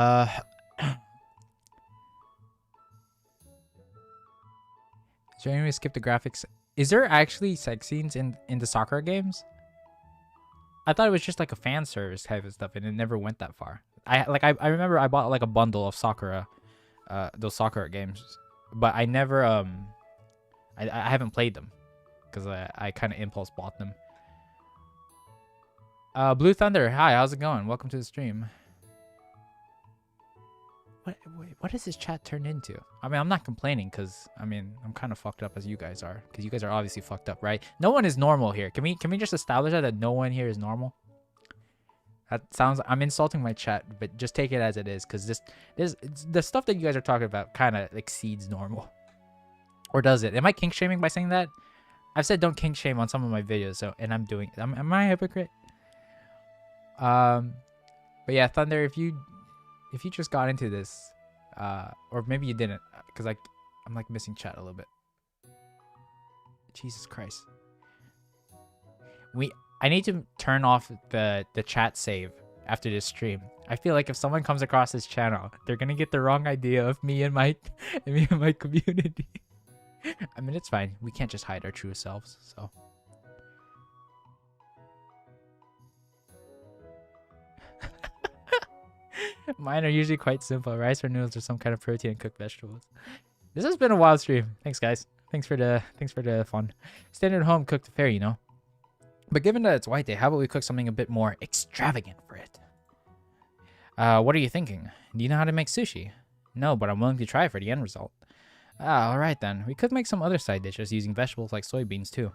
there any way to skip the graphics? Is there actually sex scenes in the soccer games? I thought it was just like a fan service type of stuff, and it never went that far. I remember I bought like a bundle of Sakura, those Sakura games, but I never I haven't played them because I kind of impulse bought them. Blue Thunder, hi, how's it going? Welcome to the stream. What does this chat turn into? I mean, I'm not complaining because I mean I'm kind of fucked up as you guys are, because you guys are obviously fucked up, right? No one is normal here. Can we just establish that no one here is normal? That sounds, I'm insulting my chat, but just take it as it is, because the stuff that you guys are talking about kind of exceeds normal. Or does it? Am I kink shaming by saying that? I've said don't kink shame on some of my videos, so and I'm doing it. Am I a hypocrite? But yeah, Thunder, if you just got into this, or maybe you didn't, because I'm like missing chat a little bit. Jesus Christ. I need to turn off the chat save after this stream. I feel like if someone comes across this channel, they're gonna get the wrong idea of me and my community. I mean, it's fine. We can't just hide our true selves, so. Mine are usually quite simple. Rice or noodles or some kind of protein and cooked vegetables. This has been a wild stream. Thanks, guys. Thanks for the fun. Standard home cooked affair, you know. But given that it's White Day, how about we cook something a bit more extravagant for it? What are you thinking? Do you know how to make sushi? No, but I'm willing to try for the end result. Alright then. We could make some other side dishes using vegetables like soybeans too.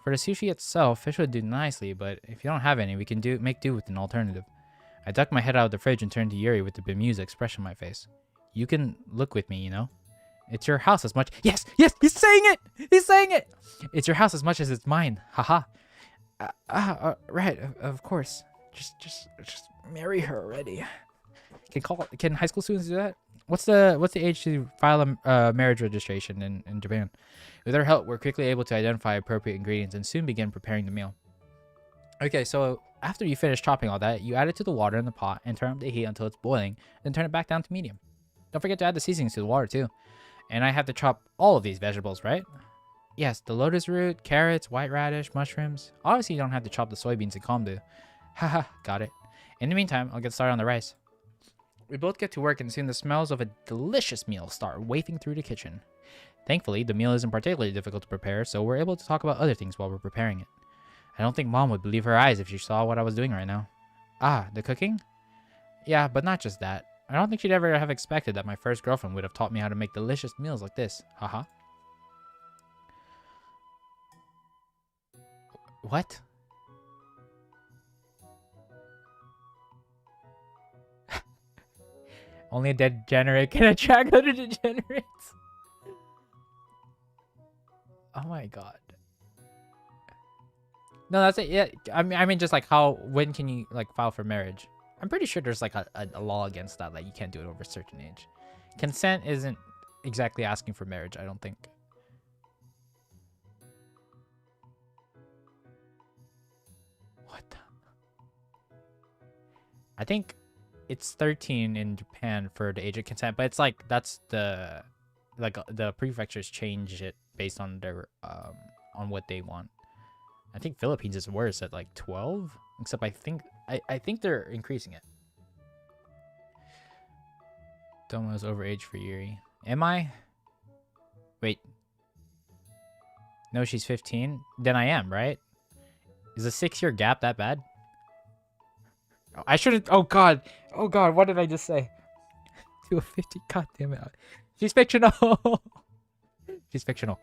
For the sushi itself, fish would do nicely, but if you don't have any, we can make do with an alternative. I ducked my head out of the fridge and turned to Yuri with the bemused expression on my face. You can look with me, you know? It's your house as much— Yes! Yes! He's saying it! He's saying it! It's your house as much as it's mine. Haha. Right, of course. Just marry her already. Can high school students do that? What's the age to file a marriage registration in Japan? With our help, we're quickly able to identify appropriate ingredients and soon begin preparing the meal. Okay, so after you finish chopping all that, you add it to the water in the pot and turn up the heat until it's boiling, then turn it back down to medium. Don't forget to add the seasonings to the water too. And I have to chop all of these vegetables, right? Yes, the lotus root, carrots, white radish, mushrooms. Obviously, you don't have to chop the soybeans and kombu. Haha, got it. In the meantime, I'll get started on the rice. We both get to work and soon the smells of a delicious meal start wafting through the kitchen. Thankfully, the meal isn't particularly difficult to prepare, so we're able to talk about other things while we're preparing it. I don't think Mom would believe her eyes if she saw what I was doing right now. Ah, the cooking? Yeah, but not just that. I don't think she'd ever have expected that my first girlfriend would have taught me how to make delicious meals like this. Haha. What? Only a degenerate can attract other degenerates. Oh my god. No, that's it. Yeah, I mean, just like when can you like file for marriage? I'm pretty sure there's like a law against that, like you can't do it over a certain age. Consent isn't exactly asking for marriage, I don't think. What the? I think it's 13 in Japan for the age of consent, but it's like that's the prefectures change it based on their on what they want. I think Philippines is worse at like 12, except I think they're increasing it. Domo's overage for Yuri. Am I? Wait. No, she's 15. Then I am, right? Is a 6-year gap that bad? I shouldn't. Oh god. Oh god. What did I just say? To a 50. God damn it. She's fictional. She's fictional.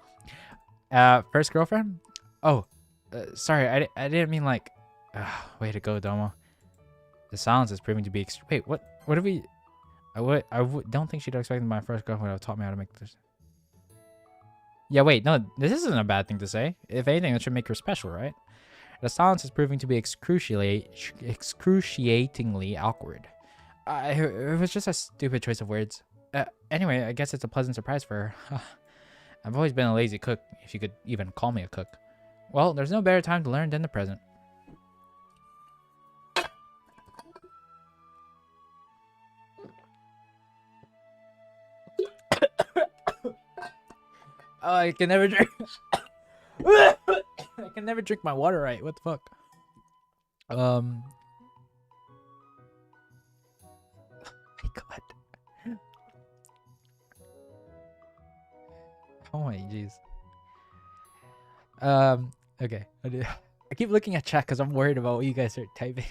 First girlfriend? Oh. Sorry, I didn't mean like... way to go, Domo. The silence is proving to be... Wait, what have we... I don't think she'd expect my first girlfriend would have taught me how to make this. Yeah, wait, no, this isn't a bad thing to say. If anything, that should make her special, right? The silence is proving to be excruciatingly awkward. It was just a stupid choice of words. Anyway, I guess it's a pleasant surprise for her. I've always been a lazy cook, if you could even call me a cook. Well, there's no better time to learn than the present. Oh, I can never drink. I can never drink my water right. What the fuck? Um. My God. Oh my jeez. Okay. I keep looking at chat because I'm worried about what you guys are typing.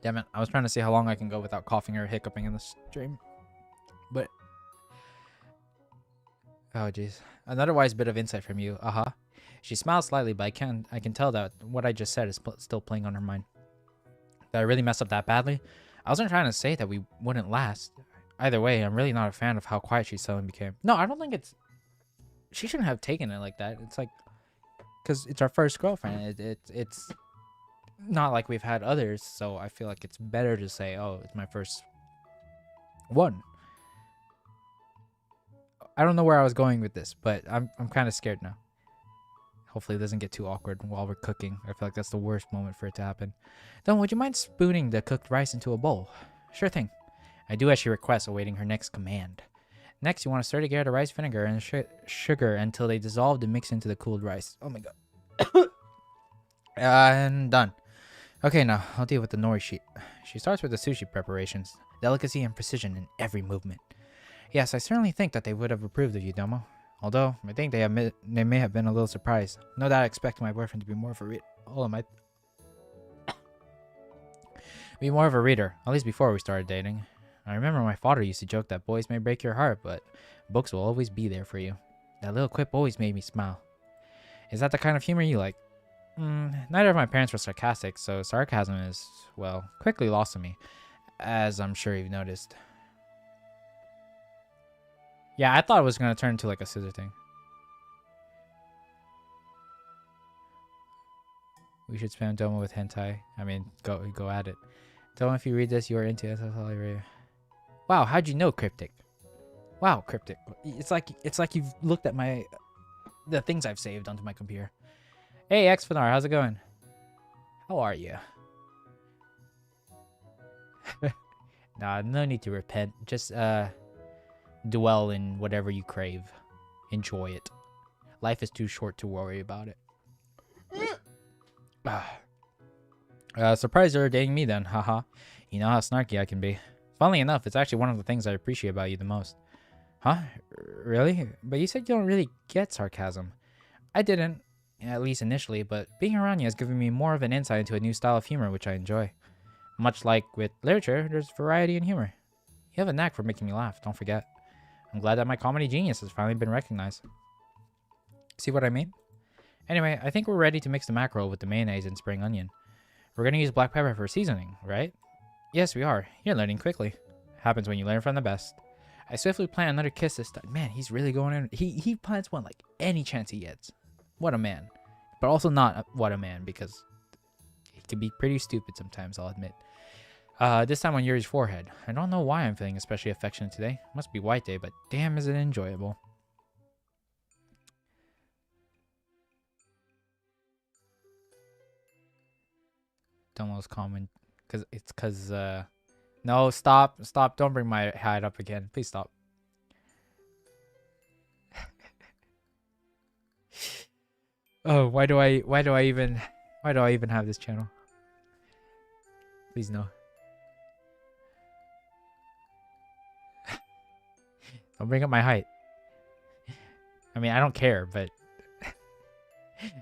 Damn it. I was trying to see how long I can go without coughing or hiccuping in the stream. But... Oh, jeez. Another wise bit of insight from you. She smiles slightly, but I can tell that what I just said is still playing on her mind. Did I really mess up that badly? I wasn't trying to say that we wouldn't last. Either way, I'm really not a fan of how quiet she suddenly became. No, I don't think it's... She shouldn't have taken it like that. It's like... Because it's our first girlfriend. It's not like we've had others, so I feel like it's better to say, oh, it's my first one. I don't know where I was going with this, but I'm kind of scared now. Hopefully it doesn't get too awkward while we're cooking. I feel like that's the worst moment for it to happen. Then would you mind spooning the cooked rice into a bowl? Sure thing. I do as she requests, awaiting her next command. Next, you want to stir together the rice vinegar and sugar until they dissolve and mix into the cooled rice. Oh my god. And done. Okay, now I'll deal with the nori sheet. She starts with the sushi preparations. Delicacy and precision in every movement. Yes, I certainly think that they would have approved of you, Domo. Although, I think they may have been a little surprised. No doubt I expect my boyfriend to be more of a be more of a reader, at least before we started dating. I remember my father used to joke that boys may break your heart, but books will always be there for you. That little quip always made me smile. Is that the kind of humor you like? Neither of my parents were sarcastic, so sarcasm is, well, quickly lost on me, as I'm sure you've noticed. Yeah, I thought it was going to turn into like a scissor thing. We should spam Domo with hentai. I mean, go at it. Domo, if you read this, you are into SSL. Wow, how'd you know, Cryptic? Wow, Cryptic. It's like you've looked at the things I've saved onto my computer. Hey, Xfinar, how's it going? How are you? Nah, no need to repent. Just dwell in whatever you crave. Enjoy it. Life is too short to worry about it. Surprised you're dating me then, haha. You know how snarky I can be. Funnily enough, it's actually one of the things I appreciate about you the most. Huh? Really? But you said you don't really get sarcasm. I didn't, at least initially, but being around you has given me more of an insight into a new style of humor which I enjoy. Much like with literature, there's variety in humor. You have a knack for making me laugh, don't forget. I'm glad that my comedy genius has finally been recognized. See what I mean? Anyway, I think we're ready to mix the mackerel with the mayonnaise and spring onion. We're gonna use black pepper for seasoning, right? Yes, we are. You're learning quickly. Happens when you learn from the best. I swiftly plan another kiss this time. Man, he's really going in. He plans one like any chance he gets. What a man. But also not what a man, because he can be pretty stupid sometimes, I'll admit. This time on Yuri's forehead. I don't know why I'm feeling especially affectionate today. Must be White Day, but damn is it enjoyable. Domo's comment. Cause no, stop, don't bring my hat up again. Please stop. Oh, why do I even have this channel? Please no. Don't bring up my height. I mean, I don't care, but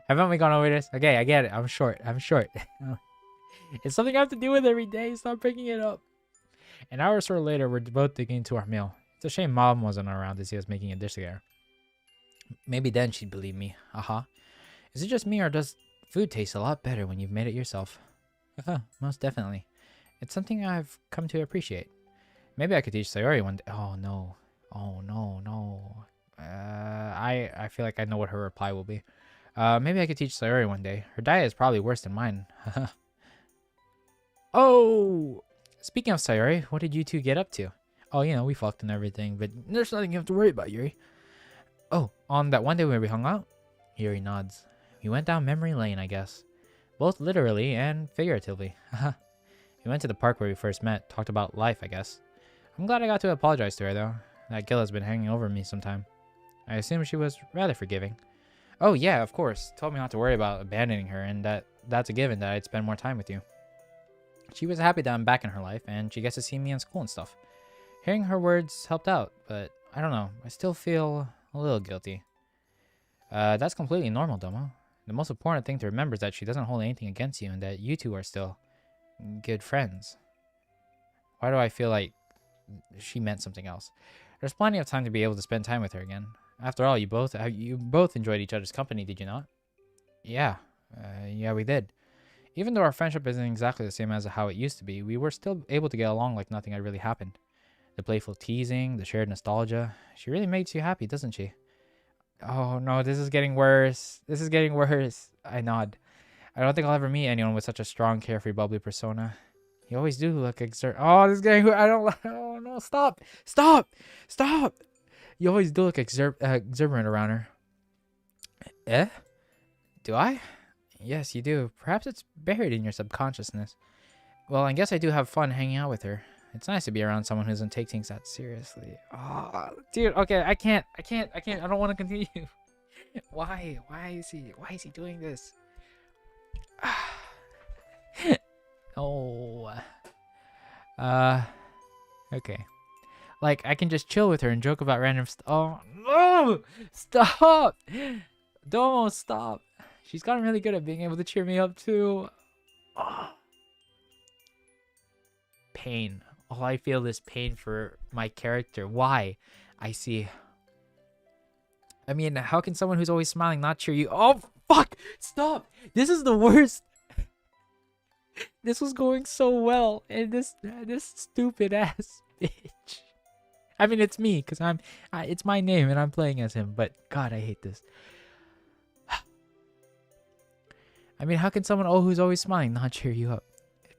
haven't we gone over this? Okay, I get it. I'm short. It's something I have to deal with every day. Stop bringing it up. An hour or so later, we're both digging into our meal. It's a shame Mom wasn't around to see us making a dish together. Maybe then she'd believe me. Is it just me, or does food taste a lot better when you've made it yourself? Most definitely. It's something I've come to appreciate. Maybe I could teach Sayori one day. Oh no. I feel like I know what her reply will be. Maybe I could teach Sayori one day. Her diet is probably worse than mine. Oh! Speaking of Sayori, what did you two get up to? Oh, you know, we fucked and everything, but there's nothing you have to worry about, Yuri. Oh, on that one day when we hung out? Yuri nods. We went down memory lane, I guess. Both literally and figuratively. We went to the park where we first met, talked about life, I guess. I'm glad I got to apologize to her, though. That guilt has been hanging over me sometime. I assume she was rather forgiving. Oh, yeah, of course. Told me not to worry about abandoning her, and that's a given, that I'd spend more time with you. She was happy that I'm back in her life, and she gets to see me in school and stuff. Hearing her words helped out, but I don't know. I still feel a little guilty. That's completely normal, Domo. The most important thing to remember is that she doesn't hold anything against you, and that you two are still good friends. Why do I feel like she meant something else? There's plenty of time to be able to spend time with her again. After all, you both enjoyed each other's company, did you not? Yeah. Yeah, we did. Even though our friendship isn't exactly the same as how it used to be, we were still able to get along like nothing had really happened. The playful teasing, the shared nostalgia. She really makes you happy, doesn't she? Oh no, this is getting worse. This is getting worse. I nod. I don't think I'll ever meet anyone with such a strong, carefree, bubbly persona. You always do look Oh, this is getting... I don't... Oh no, stop! Stop! Stop! You always do look exuberant around her. Eh? Do I? Yes, you do. Perhaps it's buried in your subconsciousness. Well, I guess I do have fun hanging out with her. It's nice to be around someone who doesn't take things that seriously. Oh, dude, okay, I can't. I don't want to continue. Why? Why is he doing this? Oh. Okay. Like, I can just chill with her and joke about random Oh, no! Stop! Domo, stop. She's gotten really good at being able to cheer me up, too. Oh. Pain. All I feel is pain for my character. Why? I see. I mean, how can someone who's always smiling not cheer you? Oh, fuck! Stop! This is the worst. This was going so well, and this stupid ass bitch. I mean, it's me, because it's my name, and I'm playing as him, but God, I hate this. I mean, how can someone who's always smiling not cheer you up?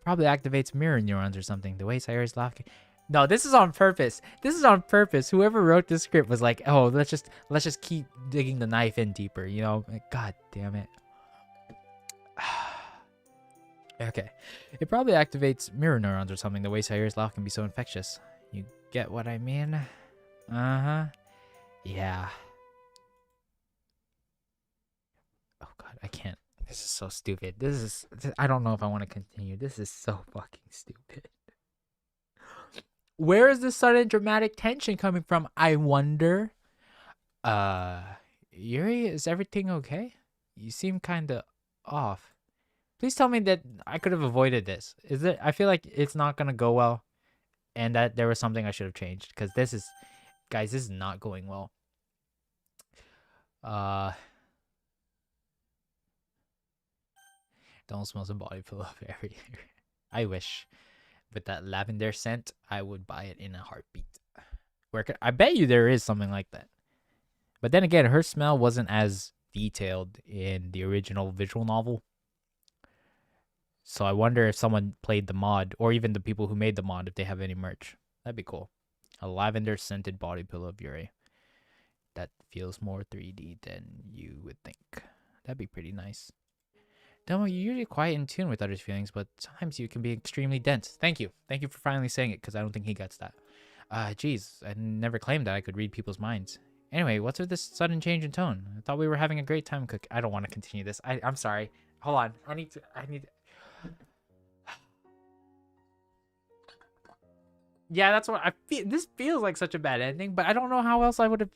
Probably activates mirror neurons or something. The way Sayori's laughing. No, this is on purpose. This is on purpose. Whoever wrote this script was like, oh, let's just keep digging the knife in deeper, you know? Like, God damn it. Okay. It probably activates mirror neurons or something. The way Sayori's laugh can be so infectious. You get what I mean? Uh-huh. Yeah. Oh God, I can't. This is so stupid. I don't know if I want to continue. This is so fucking stupid. Where is this sudden dramatic tension coming from? I wonder. Yuri, is everything okay? You seem kind of off. Please tell me that I could have avoided this. I feel like it's not going to go well and that there was something I should have changed because guys, this is not going well. Don't smell some body pillow everywhere. I wish. With that lavender scent, I would buy it in a heartbeat. I bet you there is something like that. But then again, her smell wasn't as detailed in the original visual novel. So I wonder if someone played the mod, or even the people who made the mod, if they have any merch. That'd be cool. A lavender scented body pillow of Yuri. That feels more 3D than you would think. That'd be pretty nice. Domo, you're usually quite in tune with others' feelings, but sometimes you can be extremely dense. Thank you. Thank you for finally saying it, because I don't think he gets that. Geez, I never claimed that I could read people's minds. Anyway, what's with this sudden change in tone? I thought we were having a great time cooking. I don't want to continue this. I'm sorry. Hold on. I need to... Yeah, that's what I feel. This feels like such a bad ending, but I don't know how else I would have...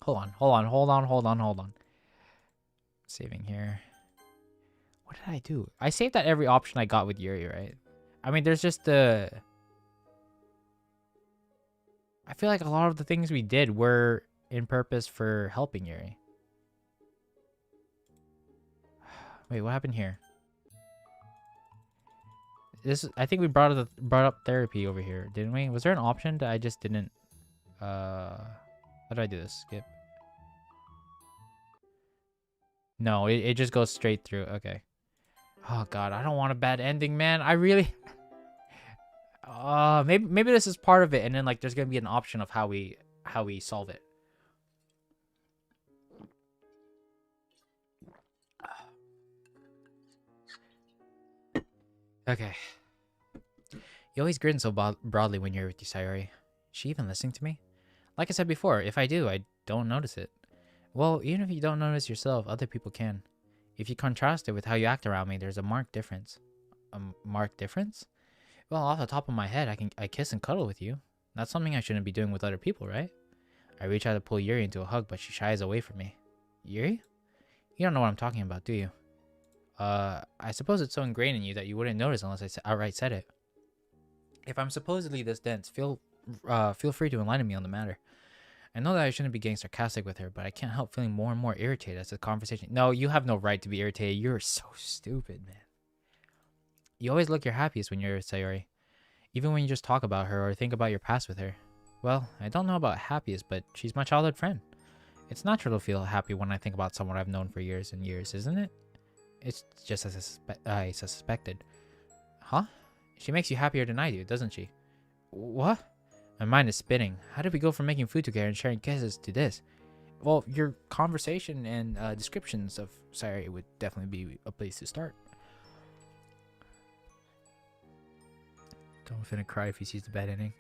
Hold on. Saving here. What did I do? I saved that every option I got with Yuri, right? I mean, there's just the... I feel like a lot of the things we did were in purpose for helping Yuri. Wait, what happened here? I think we brought up therapy over here, didn't we? Was there an option that I just didn't... How do I do this? Skip. No, it just goes straight through. Okay. Oh God, I don't want a bad ending, man. I really... maybe this is part of it, and then like there's gonna be an option of how we solve it. Okay. You always grin so broadly when you're with Sayori. Is she even listening to me? Like I said before, if I do, I don't notice it. Well, even if you don't notice yourself, other people can. If you contrast it with how you act around me, there's a marked difference. A marked difference? Well, off the top of my head, I kiss and cuddle with you. That's something I shouldn't be doing with other people, right? I reach out to pull Yuri into a hug, but she shies away from me. Yuri? You don't know what I'm talking about, do you? I suppose it's so ingrained in you that you wouldn't notice unless I outright said it. If I'm supposedly this dense, feel free to enlighten me on the matter. I know that I shouldn't be getting sarcastic with her, but I can't help feeling more and more irritated as the conversation. No, you have no right to be irritated. You're so stupid, man. You always look your happiest when you're with Sayori, even when you just talk about her or think about your past with her. Well, I don't know about happiest, but she's my childhood friend. It's natural to feel happy when I think about someone I've known for years and years, isn't it? It's just as I suspected. Huh? She makes you happier than I do, doesn't she? What? My mind is spinning. How did we go from making food together and sharing kisses to this? Well, your conversation and descriptions of Sayori would definitely be a place to start. Don't finna cry if he sees the bad ending.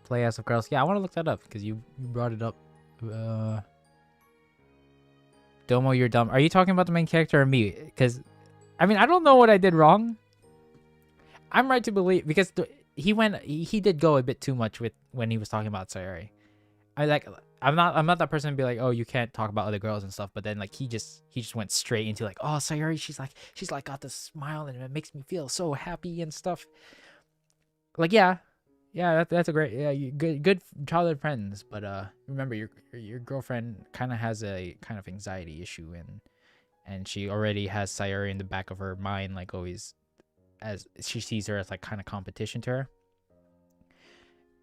Play House of Girls. Yeah, I want to look that up because you brought it up. Domo, you're dumb. Are you talking about the main character or me? Because, I mean, I don't know what I did wrong. I'm right to believe because he did go a bit too much with when he was talking about Sayori. I'm not that person to be like, oh, you can't talk about other girls and stuff. But then like he just went straight into like, oh, Sayori, she's like got this smile and it makes me feel so happy and stuff. Like yeah, that's a great you good childhood friends. But remember your girlfriend kind of has a kind of anxiety issue and she already has Sayori in the back of her mind, like always, as she sees her as like kind of competition to her.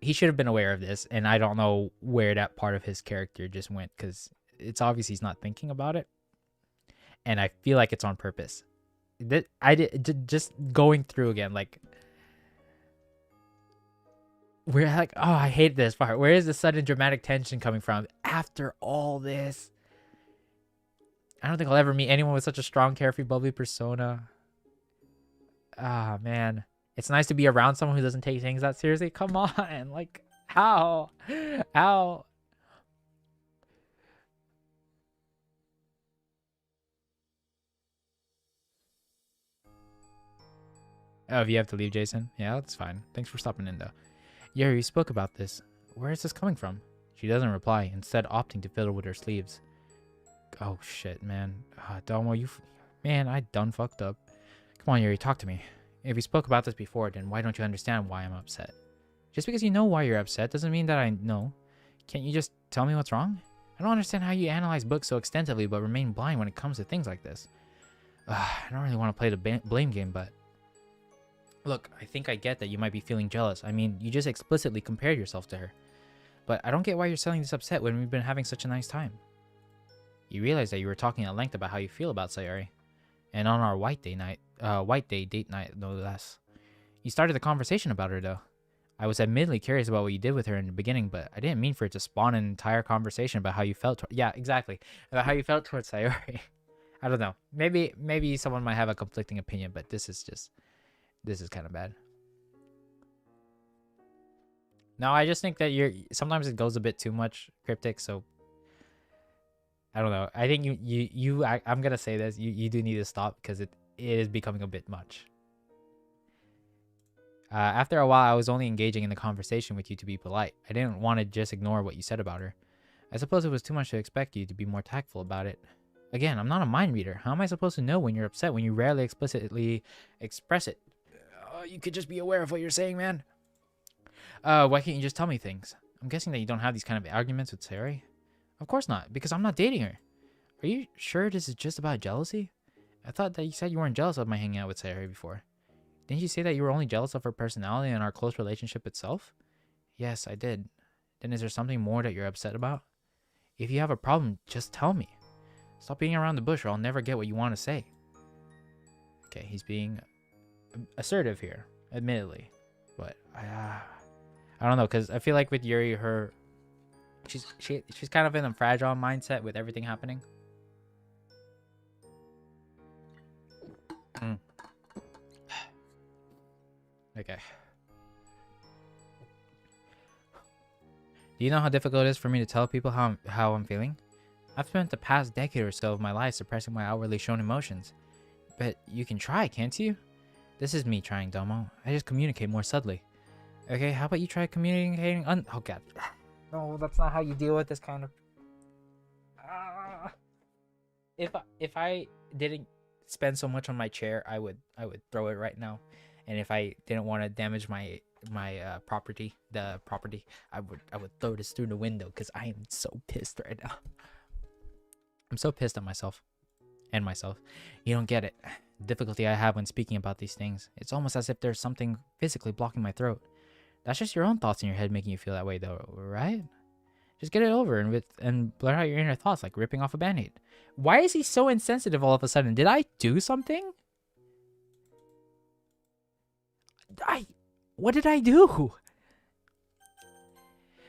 He should have been aware of this, and I don't know where that part of his character just went because it's obvious he's not thinking about it, and I feel like it's on purpose. That I did just going through again, like we're like, oh, I hate this part. Where is the sudden dramatic tension coming from after all this? I don't think I'll ever meet anyone with such a strong, carefree, bubbly persona. Ah, man. It's nice to be around someone who doesn't take things that seriously. Come on. Like, how? How? Oh, if you have to leave, Jason? Yeah, that's fine. Thanks for stopping in, though. Yuri, you spoke about this. Where is this coming from? She doesn't reply, instead opting to fiddle with her sleeves. Oh, shit, man. Domo, Man, I done fucked up. Come on, Yuri, talk to me. If we spoke about this before, then why don't you understand why I'm upset? Just because you know why you're upset doesn't mean that I know. Can't you just tell me what's wrong? I don't understand how you analyze books so extensively but remain blind when it comes to things like this. I don't really want to play the blame game, but... Look, I think I get that you might be feeling jealous. I mean, you just explicitly compared yourself to her. But I don't get why you're sounding this upset when we've been having such a nice time. You realize that you were talking at length about how you feel about Sayori. And on our white day date night, no less. You started the conversation about her, though. I was admittedly curious about what you did with her in the beginning, but I didn't mean for it to spawn an entire conversation about how you felt. Yeah, exactly. About how you felt towards Sayori. I don't know. Maybe someone might have a conflicting opinion, but this is kind of bad. No, I just think that sometimes it goes a bit too much cryptic, so I don't know. I think I'm gonna say this. You do need to stop because it is becoming a bit much. After a while, I was only engaging in the conversation with you to be polite. I didn't want to just ignore what you said about her. I suppose it was too much to expect you to be more tactful about it. Again, I'm not a mind reader. How am I supposed to know when you're upset when you rarely explicitly express it? You could just be aware of what you're saying, man. Why can't you just tell me things? I'm guessing that you don't have these kind of arguments with Sayori. Of course not, because I'm not dating her. Are you sure this is just about jealousy? I thought that you said you weren't jealous of my hanging out with Sayori before. Didn't you say that you were only jealous of her personality and our close relationship itself? Yes, I did. Then is there something more that you're upset about? If you have a problem, just tell me. Stop beating around the bush or I'll never get what you want to say. Okay, he's being assertive here, admittedly. But I don't know, because I feel like with Yuri, she's kind of in a fragile mindset with everything happening. Okay. Do you know how difficult it is for me to tell people how I'm feeling? I've spent the past decade or so of my life suppressing my outwardly shown emotions. But you can try, can't you? This is me trying, Domo. I just communicate more subtly. Okay, how about you try communicating oh god. No, that's not how you deal with this kind of... If I didn't spend so much on my chair, I would throw it right now. And if I didn't want to damage my property, I would throw this through the window because I am so pissed right now. I'm so pissed at myself. And myself. You don't get it. The difficulty I have when speaking about these things. It's almost as if there's something physically blocking my throat. That's just your own thoughts in your head making you feel that way though, right? Just get it over and blur out your inner thoughts like ripping off a band-aid. Why is he so insensitive all of a sudden? Did I do something? What did I do?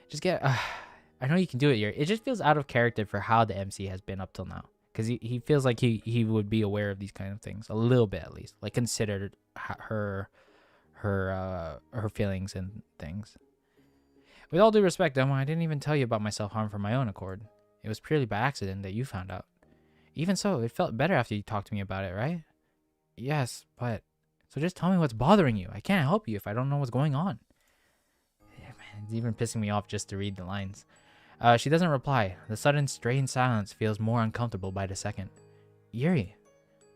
Just get... I know you can do it, Yuri. It just feels out of character for how the MC has been up till now. Because he feels like he would be aware of these kind of things. A little bit, at least. Like, considered her feelings and things. With all due respect, Emma, I didn't even tell you about my self-harm for my own accord. It was purely by accident that you found out. Even so, it felt better after you talked to me about it, right? Yes, but... So just tell me what's bothering you. I can't help you if I don't know what's going on. Yeah, man, it's even pissing me off just to read the lines. She doesn't reply. The sudden, strained silence feels more uncomfortable by the second. Yuri.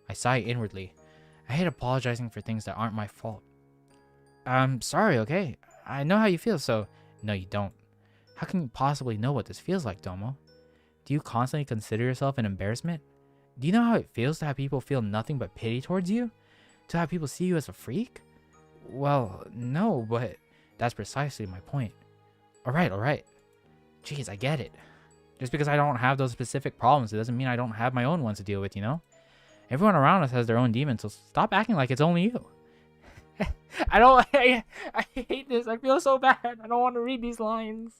I sigh inwardly. I hate apologizing for things that aren't my fault. I'm sorry, okay? I know how you feel, so... No, you don't. How can you possibly know what this feels like, Domo? Do you constantly consider yourself an embarrassment? Do you know how it feels to have people feel nothing but pity towards you? To have people see you as a freak? Well, no, but that's precisely my point. Alright. Jeez, I get it. Just because I don't have those specific problems, it doesn't mean I don't have my own ones to deal with, you know? Everyone around us has their own demons, so stop acting like it's only you. I hate this. I feel so bad. I don't want to read these lines.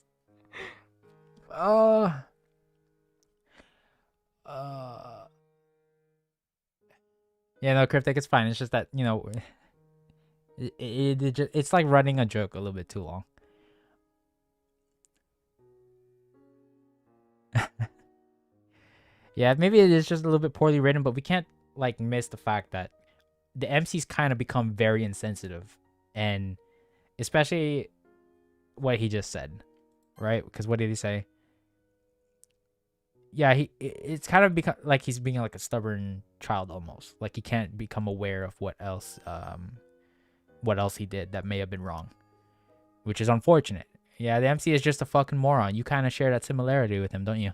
Yeah, no, Cryptic, it's fine. It's just that, you know, it's like running a joke a little bit too long. Yeah, maybe it is just a little bit poorly written, but we can't, like, miss the fact that the MC's kind of become very insensitive. And especially what he just said, right? Because what did he say? Yeah, it's kind of become like he's being like a stubborn child almost. Like he can't become aware of what else he did that may have been wrong, which is unfortunate. Yeah, the MC is just a fucking moron. You kind of share that similarity with him, don't you?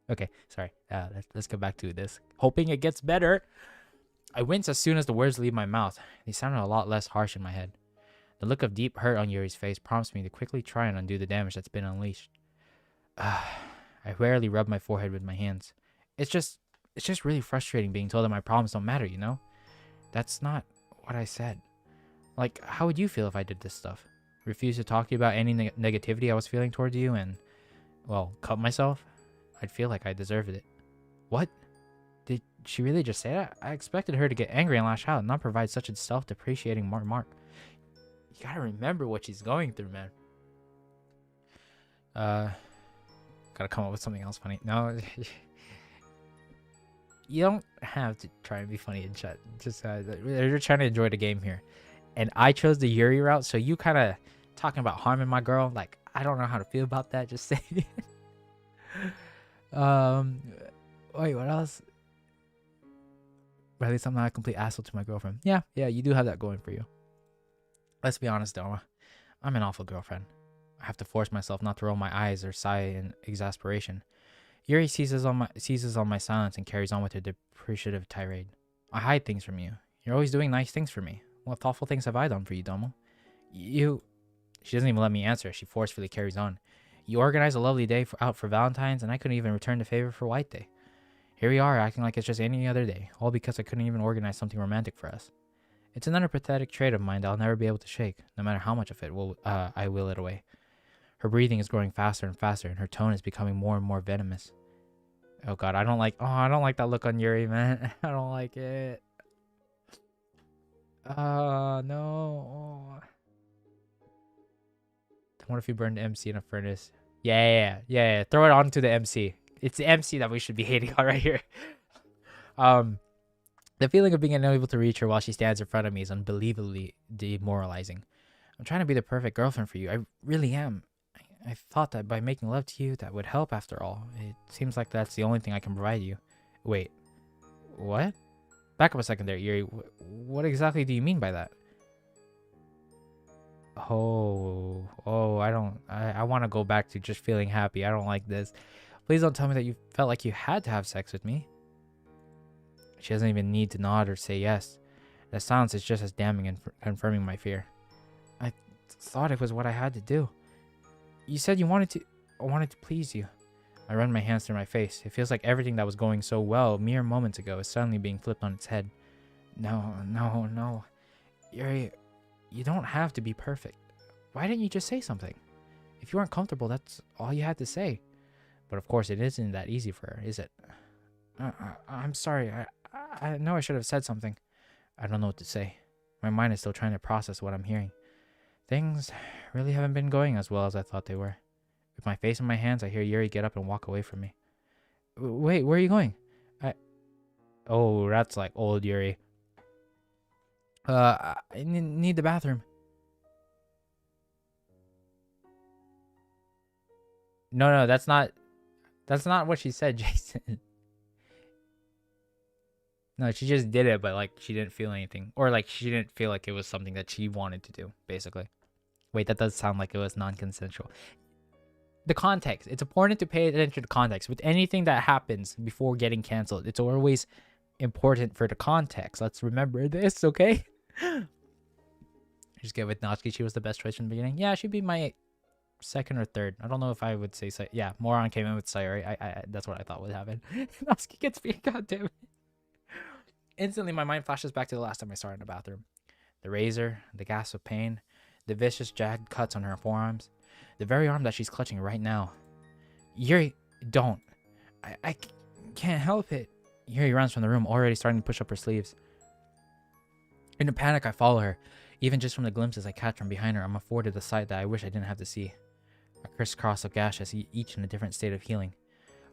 Okay, sorry. Let's go back to this. Hoping it gets better. I wince as soon as the words leave my mouth. They sounded a lot less harsh in my head. The look of deep hurt on Yuri's face prompts me to quickly try and undo the damage that's been unleashed. I rarely rub my forehead with my hands. It's just really frustrating being told that my problems don't matter, you know? That's not what I said. Like, how would you feel if I did this stuff? Refuse to talk to you about any negativity I was feeling towards you and, well, cut myself? I'd feel like I deserved it. What? Did she really just say that? I expected her to get angry and lash out and not provide such a self-depreciating remark. You gotta remember what she's going through, man. Gotta come up with something else funny. No. You don't have to try and be funny in chat. Just you're trying to enjoy the game here. And I chose the Yuri route, so you kind of talking about harming my girl. Like, I don't know how to feel about that. Just say it. Wait, what else? But at least I'm not a complete asshole to my girlfriend. Yeah, you do have that going for you. Let's be honest, Doma. I'm an awful girlfriend. I have to force myself not to roll my eyes or sigh in exasperation. Yuri seizes on my silence and carries on with her depreciative tirade. I hide things from you. You're always doing nice things for me. What thoughtful things have I done for you, Domo? She doesn't even let me answer. She forcefully carries on. You organized a lovely day out for Valentine's, and I couldn't even return the favor for White Day. Here we are, acting like it's just any other day, all because I couldn't even organize something romantic for us. It's another pathetic trait of mine that I'll never be able to shake, no matter how much of it I will it away. Her breathing is growing faster and faster, and her tone is becoming more and more venomous. Oh god, I don't like that look on Yuri, man. I don't like it. No. What if you burned MC in a furnace? Yeah. Throw it on to the MC. It's the MC that we should be hating on right here. Um, the feeling of being unable to reach her while she stands in front of me is unbelievably demoralizing. I'm trying to be the perfect girlfriend for you. I really am. I thought that by making love to you, that would help after all. It seems like that's the only thing I can provide you. Wait, what? Back up a second there, Yuri. What exactly do you mean by that? I want to go back to just feeling happy. I don't like this. Please don't tell me that you felt like you had to have sex with me. She doesn't even need to nod or say yes. The silence is just as damning and confirming my fear. I thought it was what I had to do. You said you wanted to. I wanted to please you. I run my hands through my face. It feels like everything that was going so well mere moments ago is suddenly being flipped on its head. No. Yuri, you don't have to be perfect. Why didn't you just say something? If you weren't comfortable, that's all you had to say. But of course, it isn't that easy for her, is it? I'm sorry. I know I should have said something. I don't know what to say. My mind is still trying to process what I'm hearing. Things really haven't been going as well as I thought they were. With my face in my hands, I hear Yuri get up and walk away from me. Wait, where are you going? Oh, that's like old Yuri. I need the bathroom. No, that's not what she said, Jason. No, she just did it, but like she didn't feel anything, or like she didn't feel like it was something that she wanted to do. Basically, wait, that does sound like it was non-consensual. The context. It's important to pay attention to context with anything that happens before getting canceled. It's always important for the context. Let's remember this, okay? Just get with Natsuki. She was the best choice from the beginning. Yeah, she'd be my second or third. I don't know if I would say yeah. Moron came in with Sayori. I that's what I thought would happen. Natsuki gets beat. Goddamn it. Instantly, my mind flashes back to the last time I saw her in the bathroom. The razor, the gasp of pain, the vicious jagged cuts on her forearms, the very arm that she's clutching right now. Yuri, don't. I can't help it. Yuri runs from the room, already starting to push up her sleeves. In a panic, I follow her. Even just from the glimpses I catch from behind her, I'm afforded a sight that I wish I didn't have to see. A crisscross of gashes, each in a different state of healing.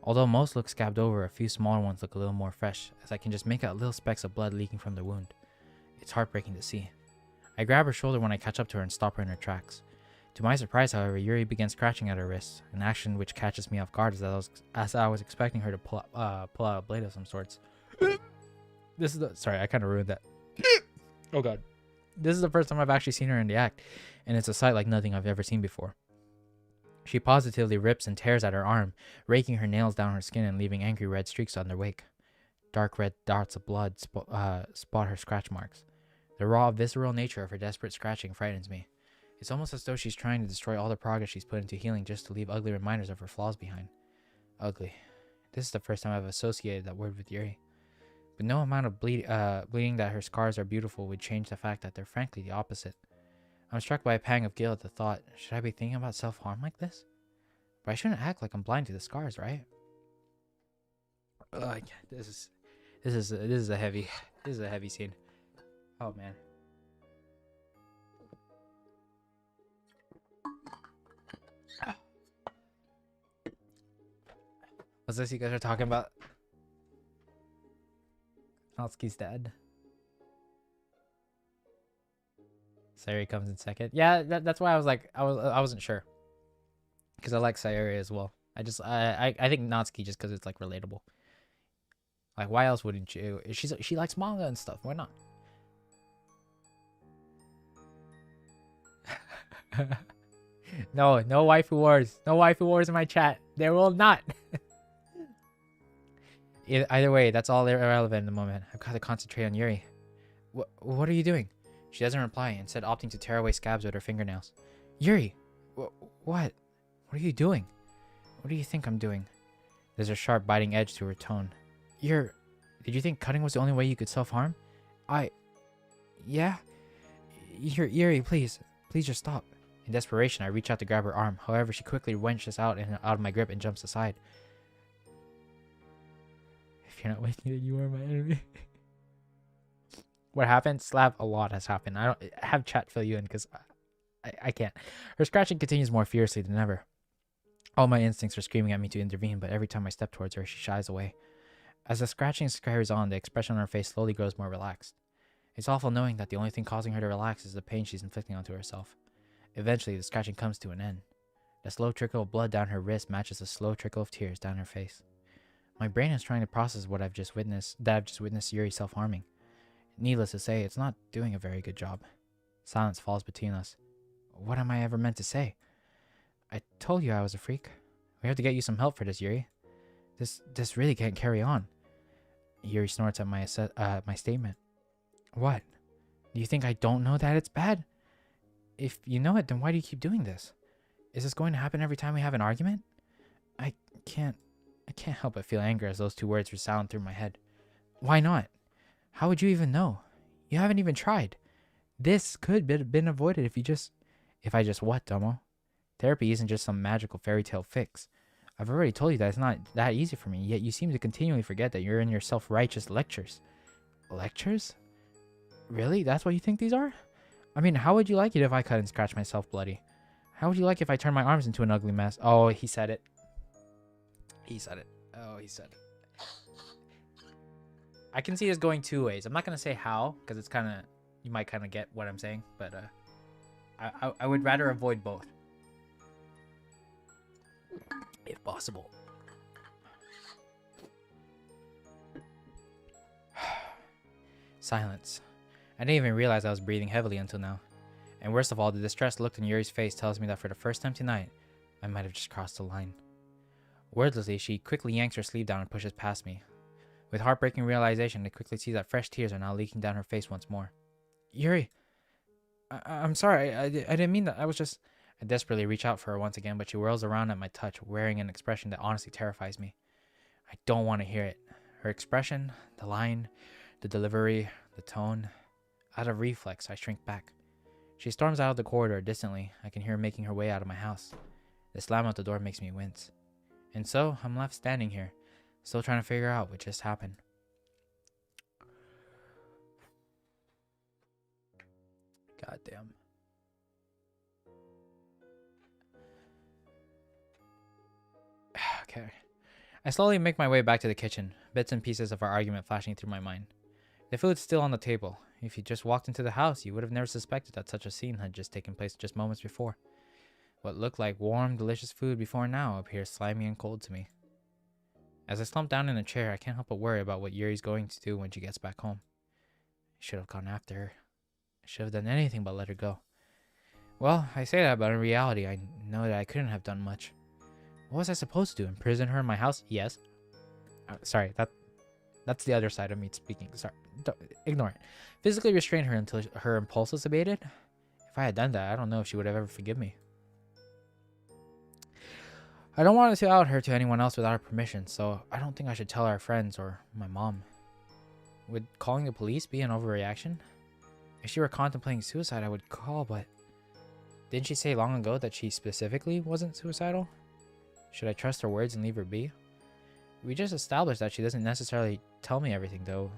Although most look scabbed over, a few smaller ones look a little more fresh, as I can just make out little specks of blood leaking from the wound. It's heartbreaking to see. I grab her shoulder when I catch up to her and stop her in her tracks. To my surprise, however, Yuri begins scratching at her wrists, an action which catches me off guard as I was expecting her to pull out a blade of some sorts. Sorry, I kind of ruined that. Oh god. This is the first time I've actually seen her in the act, and it's a sight like nothing I've ever seen before. She positively rips and tears at her arm, raking her nails down her skin and leaving angry red streaks on their wake. Dark red dots of blood spot her scratch marks. The raw, visceral nature of her desperate scratching frightens me. It's almost as though she's trying to destroy all the progress she's put into healing just to leave ugly reminders of her flaws behind. Ugly. This is the first time I've associated that word with Yuri. But no amount of bleeding that her scars are beautiful would change the fact that they're frankly the opposite. I'm struck by a pang of guilt at the thought, should I be thinking about self-harm like this? But I shouldn't act like I'm blind to the scars, right? This is a heavy scene. Oh man. What's this you guys are talking about? Natsuki's dead. Sayori comes in second. Yeah, that's why I was like, I wasn't sure, because I like Sayori as well. I think Natsuki just because it's like relatable. Like, why else wouldn't you? She likes manga and stuff. Why not? No waifu wars. No waifu wars in my chat. There will not. Either way, that's all irrelevant in the moment. I've got to concentrate on Yuri. What are you doing? She doesn't reply, instead opting to tear away scabs with her fingernails. Yuri! What? What are you doing? What do you think I'm doing? There's a sharp, biting edge to her tone. Did you think cutting was the only way you could self-harm? Yeah? Yuri, please just stop. In desperation, I reach out to grab her arm. However, she quickly wrenches out of my grip and jumps aside. If you're not with me, then you are my enemy. What happened? Slap, a lot has happened. I don't have chat fill you in because I can't. Her scratching continues more fiercely than ever. All my instincts are screaming at me to intervene, but every time I step towards her, she shies away. As the scratching carries on, the expression on her face slowly grows more relaxed. It's awful knowing that the only thing causing her to relax is the pain she's inflicting onto herself. Eventually, the scratching comes to an end. The slow trickle of blood down her wrist matches the slow trickle of tears down her face. My brain is trying to process what I've just witnessed Yuri self-harming. Needless to say, it's not doing a very good job. Silence falls between us. What am I ever meant to say? I told you I was a freak. We have to get you some help for this, Yuri. This really can't carry on. Yuri snorts at my statement. What? Do you think I don't know that it's bad? If you know it, then why do you keep doing this? Is this going to happen every time we have an argument? I can't help but feel anger as those two words resound through my head. Why not? How would you even know? You haven't even tried. This could have been avoided if I just what, Domo? Therapy isn't just some magical fairy tale fix. I've already told you that it's not that easy for me, yet you seem to continually forget that you're in your self-righteous lectures. Lectures? Really? That's what you think these are? I mean, how would you like it if I cut and scratch myself bloody? How would you like if I turned my arms into an ugly mess? Oh, he said it. He said it. Oh, he said it. I can see this going two ways. I'm not going to say how, because it's kind of... You might kind of get what I'm saying, but I would rather avoid both. If possible. Silence. I didn't even realize I was breathing heavily until now. And worst of all, the distressed look in Yuri's face tells me that for the first time tonight, I might have just crossed the line. Wordlessly, she quickly yanks her sleeve down and pushes past me. With heartbreaking realization, I quickly see that fresh tears are now leaking down her face once more. Yuri, I'm sorry, I didn't mean that. I desperately reach out for her once again, but she whirls around at my touch, wearing an expression that honestly terrifies me. I don't want to hear it. Her expression, the line, the delivery, the tone. Out of reflex, I shrink back. She storms out of the corridor distantly. I can hear her making her way out of my house. The slam at the door makes me wince. And so, I'm left standing here, still trying to figure out what just happened. Goddamn. Okay. I slowly make my way back to the kitchen, bits and pieces of our argument flashing through my mind. The food's still on the table. If you just walked into the house, you would have never suspected that such a scene had just taken place just moments before. What looked like warm, delicious food before now appears slimy and cold to me. As I slump down in a chair, I can't help but worry about what Yuri's going to do when she gets back home. I should have gone after her. I should have done anything but let her go. Well, I say that, but in reality, I know that I couldn't have done much. What was I supposed to do? Imprison her in my house? Yes. Sorry, that's the other side of me speaking. Sorry, ignore it. Physically restrain her until her impulses abated? If I had done that, I don't know if she would have ever forgiven me. I don't want to out her to anyone else without her permission, so I don't think I should tell our friends or my mom. Would calling the police be an overreaction? If she were contemplating suicide, I would call, but... Didn't she say long ago that she specifically wasn't suicidal? Should I trust her words and leave her be? We just established that she doesn't necessarily tell me everything, though.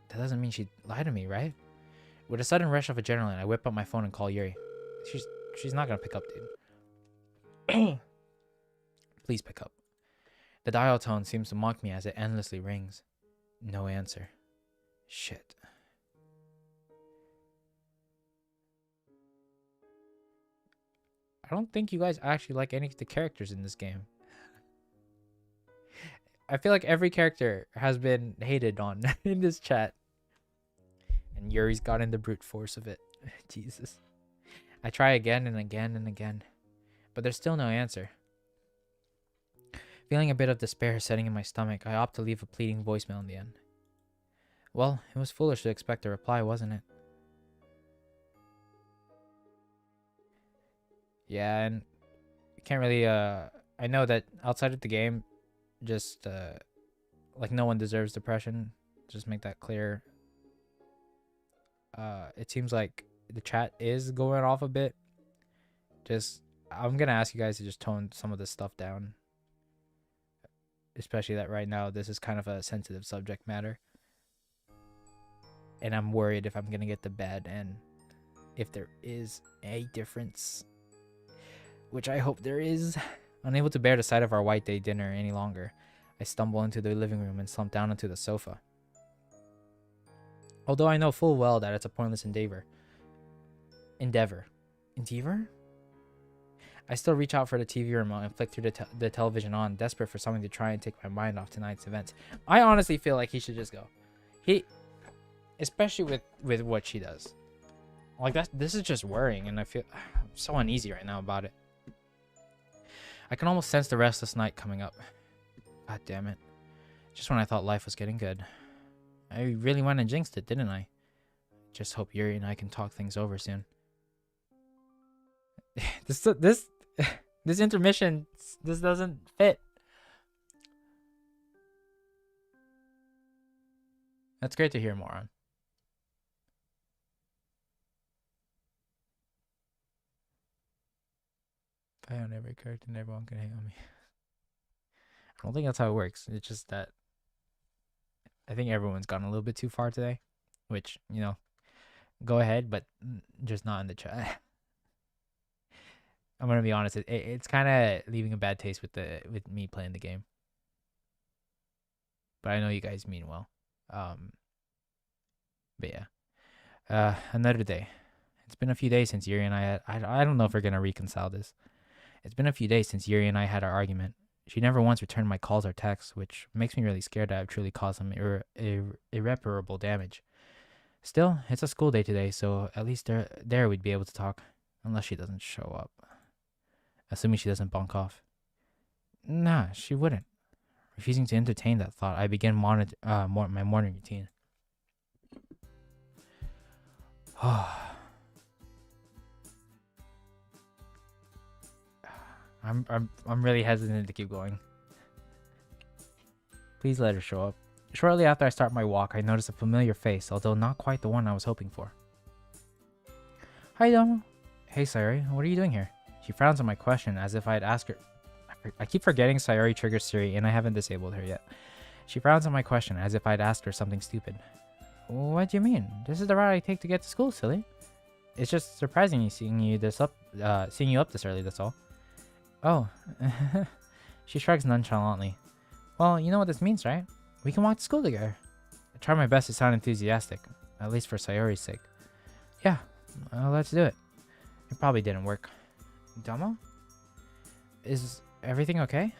That doesn't mean she'd lie to me, right? With a sudden rush of adrenaline, I whip up my phone and call Yuri. She's not gonna pick up, dude. Please pick up. The dial tone seems to mock me as it endlessly rings. No answer. Shit. I don't think you guys actually like any of the characters in this game. I feel like every character has been hated on in this chat. And Yuri's gotten the brute force of it. Jesus. I try again and again and again. But there's still no answer. Feeling a bit of despair setting in my stomach, I opt to leave a pleading voicemail in the end. Well, it was foolish to expect a reply, wasn't it? Yeah, and you can't really, I know that outside of the game, just, like, no one deserves depression. Just make that clear. It seems like the chat is going off a bit. I'm gonna ask you guys to just tone some of this stuff down. Especially that right now, this is kind of a sensitive subject matter. And I'm worried if I'm gonna get the bad end. If there is a difference, which I hope there is, Unable to bear the sight of our white day dinner any longer, I stumble into the living room and slump down onto the sofa. Although I know full well that it's a pointless endeavor. Endeavor? I still reach out for the TV remote and flick through the television on, desperate for something to try and take my mind off tonight's events. I honestly feel like he should just go. Especially with what she does. Like, this is just worrying, and I feel so uneasy right now about it. I can almost sense the restless night coming up. God damn it. Just when I thought life was getting good. I really went and jinxed it, didn't I? Just hope Yuri and I can talk things over soon. This intermission, this doesn't fit. That's great to hear more on. If I own every character and everyone can hate on me. I don't think that's how it works. It's just that I think everyone's gone a little bit too far today. Which, you know, go ahead, but just not in the chat. I'm gonna be honest. It's kind of leaving a bad taste with me playing the game. But I know you guys mean well. But yeah. Another day. It's been a few days since Yuri and I don't know if we're gonna reconcile this. It's been a few days since Yuri and I had our argument. She never once returned my calls or texts, which makes me really scared that I've truly caused some irreparable damage. Still, it's a school day today, so at least there we'd be able to talk. Unless she doesn't show up. Assuming she doesn't bunk off. Nah, she wouldn't. Refusing to entertain that thought, I begin my morning routine. I'm really hesitant to keep going. Please let her show up. Shortly after I start my walk, I notice a familiar face, although not quite the one I was hoping for. Hi, Domo. Hey, Sayori, what are you doing here? She frowns at my question as if I'd asked her. I keep forgetting Sayori triggers Siri and I haven't disabled her yet. She frowns at my question as if I'd asked her something stupid. What do you mean? This is the route I take to get to school, silly. It's just surprising seeing you up this early, that's all. Oh. She shrugs nonchalantly. Well, you know what this means, right? We can walk to school together. I try my best to sound enthusiastic, at least for Sayori's sake. Yeah, let's do it. It probably didn't work. Domo? Is everything okay?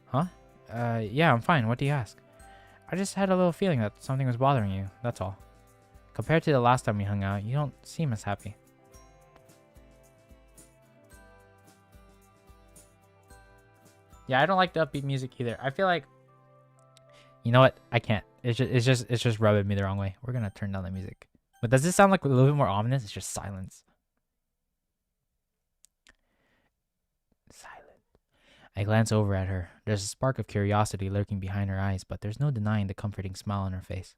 Huh? Yeah, I'm fine. What do you ask? I just had a little feeling that something was bothering you, that's all. Compared to the last time we hung out, you don't seem as happy. Yeah, I don't like the upbeat music either. I feel like, you know what? I can't. It's just rubbing me the wrong way. We're gonna turn down the music. But does this sound like a little bit more ominous? It's just silence. Silent. I glance over at her. There's a spark of curiosity lurking behind her eyes, but there's no denying the comforting smile on her face.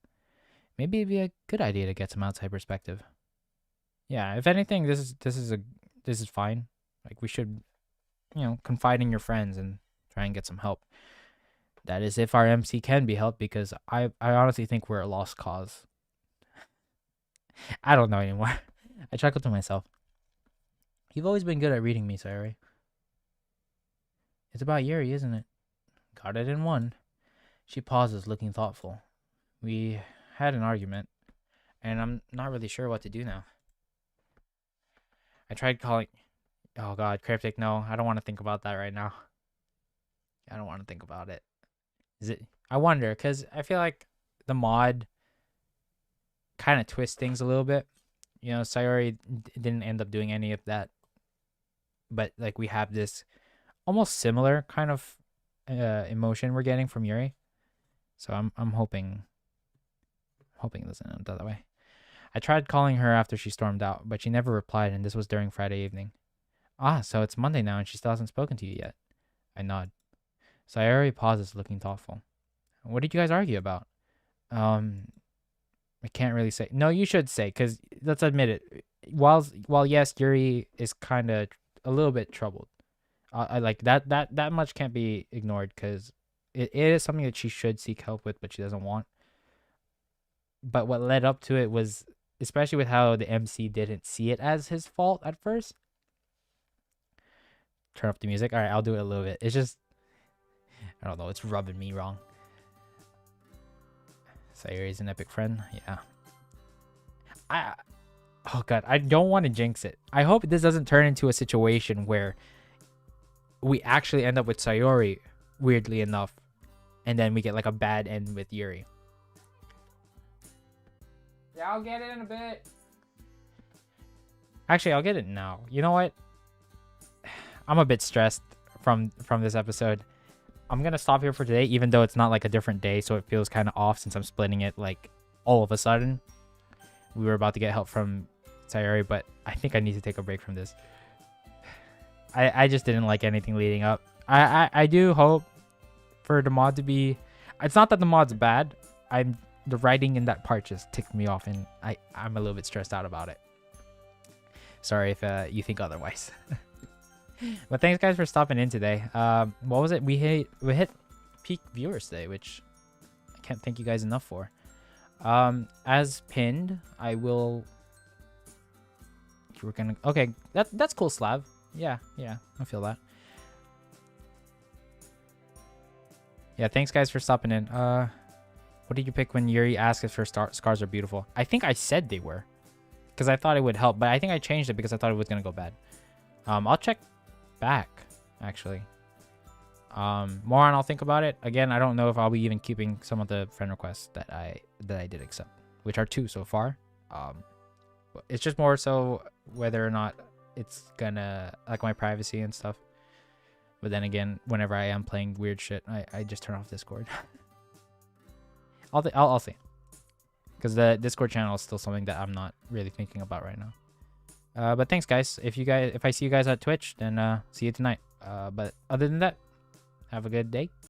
Maybe it'd be a good idea to get some outside perspective. Yeah, if anything, this is fine. Like, we should, confide in your friends and try and get some help. That is if our MC can be helped, because I honestly think we're a lost cause. I don't know anymore. I chuckled to myself. You've always been good at reading me, Sayori. It's about Yuri, isn't it? Got it in one. She pauses, looking thoughtful. We had an argument, and I'm not really sure what to do now. I tried calling... Oh god, cryptic, no. I don't want to think about that right now. I don't want to think about it. Is it? I wonder, because I feel like the mod kind of twists things a little bit. Sayori didn't end up doing any of that. But, like, we have this almost similar kind of emotion we're getting from Yuri. So I'm hoping it doesn't end that way. I tried calling her after she stormed out, but she never replied, and this was during Friday evening. Ah, so it's Monday now and she still hasn't spoken to you yet. I nod. Sayori pauses, looking thoughtful. What did you guys argue about? I can't really say. No, you should say, because let's admit it. While yes, Yuri is kind of a little bit troubled. I like that much can't be ignored, because it is something that she should seek help with, but she doesn't want. But what led up to it was, especially with how the MC didn't see it as his fault at first. turn up the music. All right, I'll do it a little bit. It's just, I don't know. It's rubbing me wrong. Sayori is an epic friend. Yeah. Oh god, I don't want to jinx it. I hope this doesn't turn into a situation where we actually end up with Sayori, weirdly enough, and then we get like a bad end with Yuri. Yeah, I'll get it in a bit. Actually, I'll get it now. You know what? I'm a bit stressed from this episode. I'm gonna stop here for today, even though it's not like a different day, so it feels kind of off since I'm splitting it like all of a sudden. We were about to get help from Sayori, but I think I need to take a break from this. I just didn't like anything leading up. I do hope for the mod to be... It's not that the mod's bad. The writing in that part just ticked me off, and I'm a little bit stressed out about it. Sorry if you think otherwise. But thanks guys for stopping in today. What was it? We hit peak viewers today, which I can't thank you guys enough for. As pinned, I will... We're gonna... Okay, that's cool, Slav. Yeah, I feel that. Yeah, thanks guys for stopping in. What did you pick when Yuri asked if her scars are beautiful? I think I said they were, because I thought it would help, but I think I changed it because I thought it was gonna go bad. I'll check back, actually. More on, I'll think about it. Again, I don't know if I'll be even keeping some of the friend requests that I did accept, which are 2 so far. It's just more so whether or not it's gonna like my privacy and stuff. But then again, whenever I am playing weird shit, I just turn off Discord. I'll see, because the Discord channel is still something that I'm not really thinking about right now. But thanks guys. If I see you guys at Twitch, then see you tonight. But other than that, have a good day.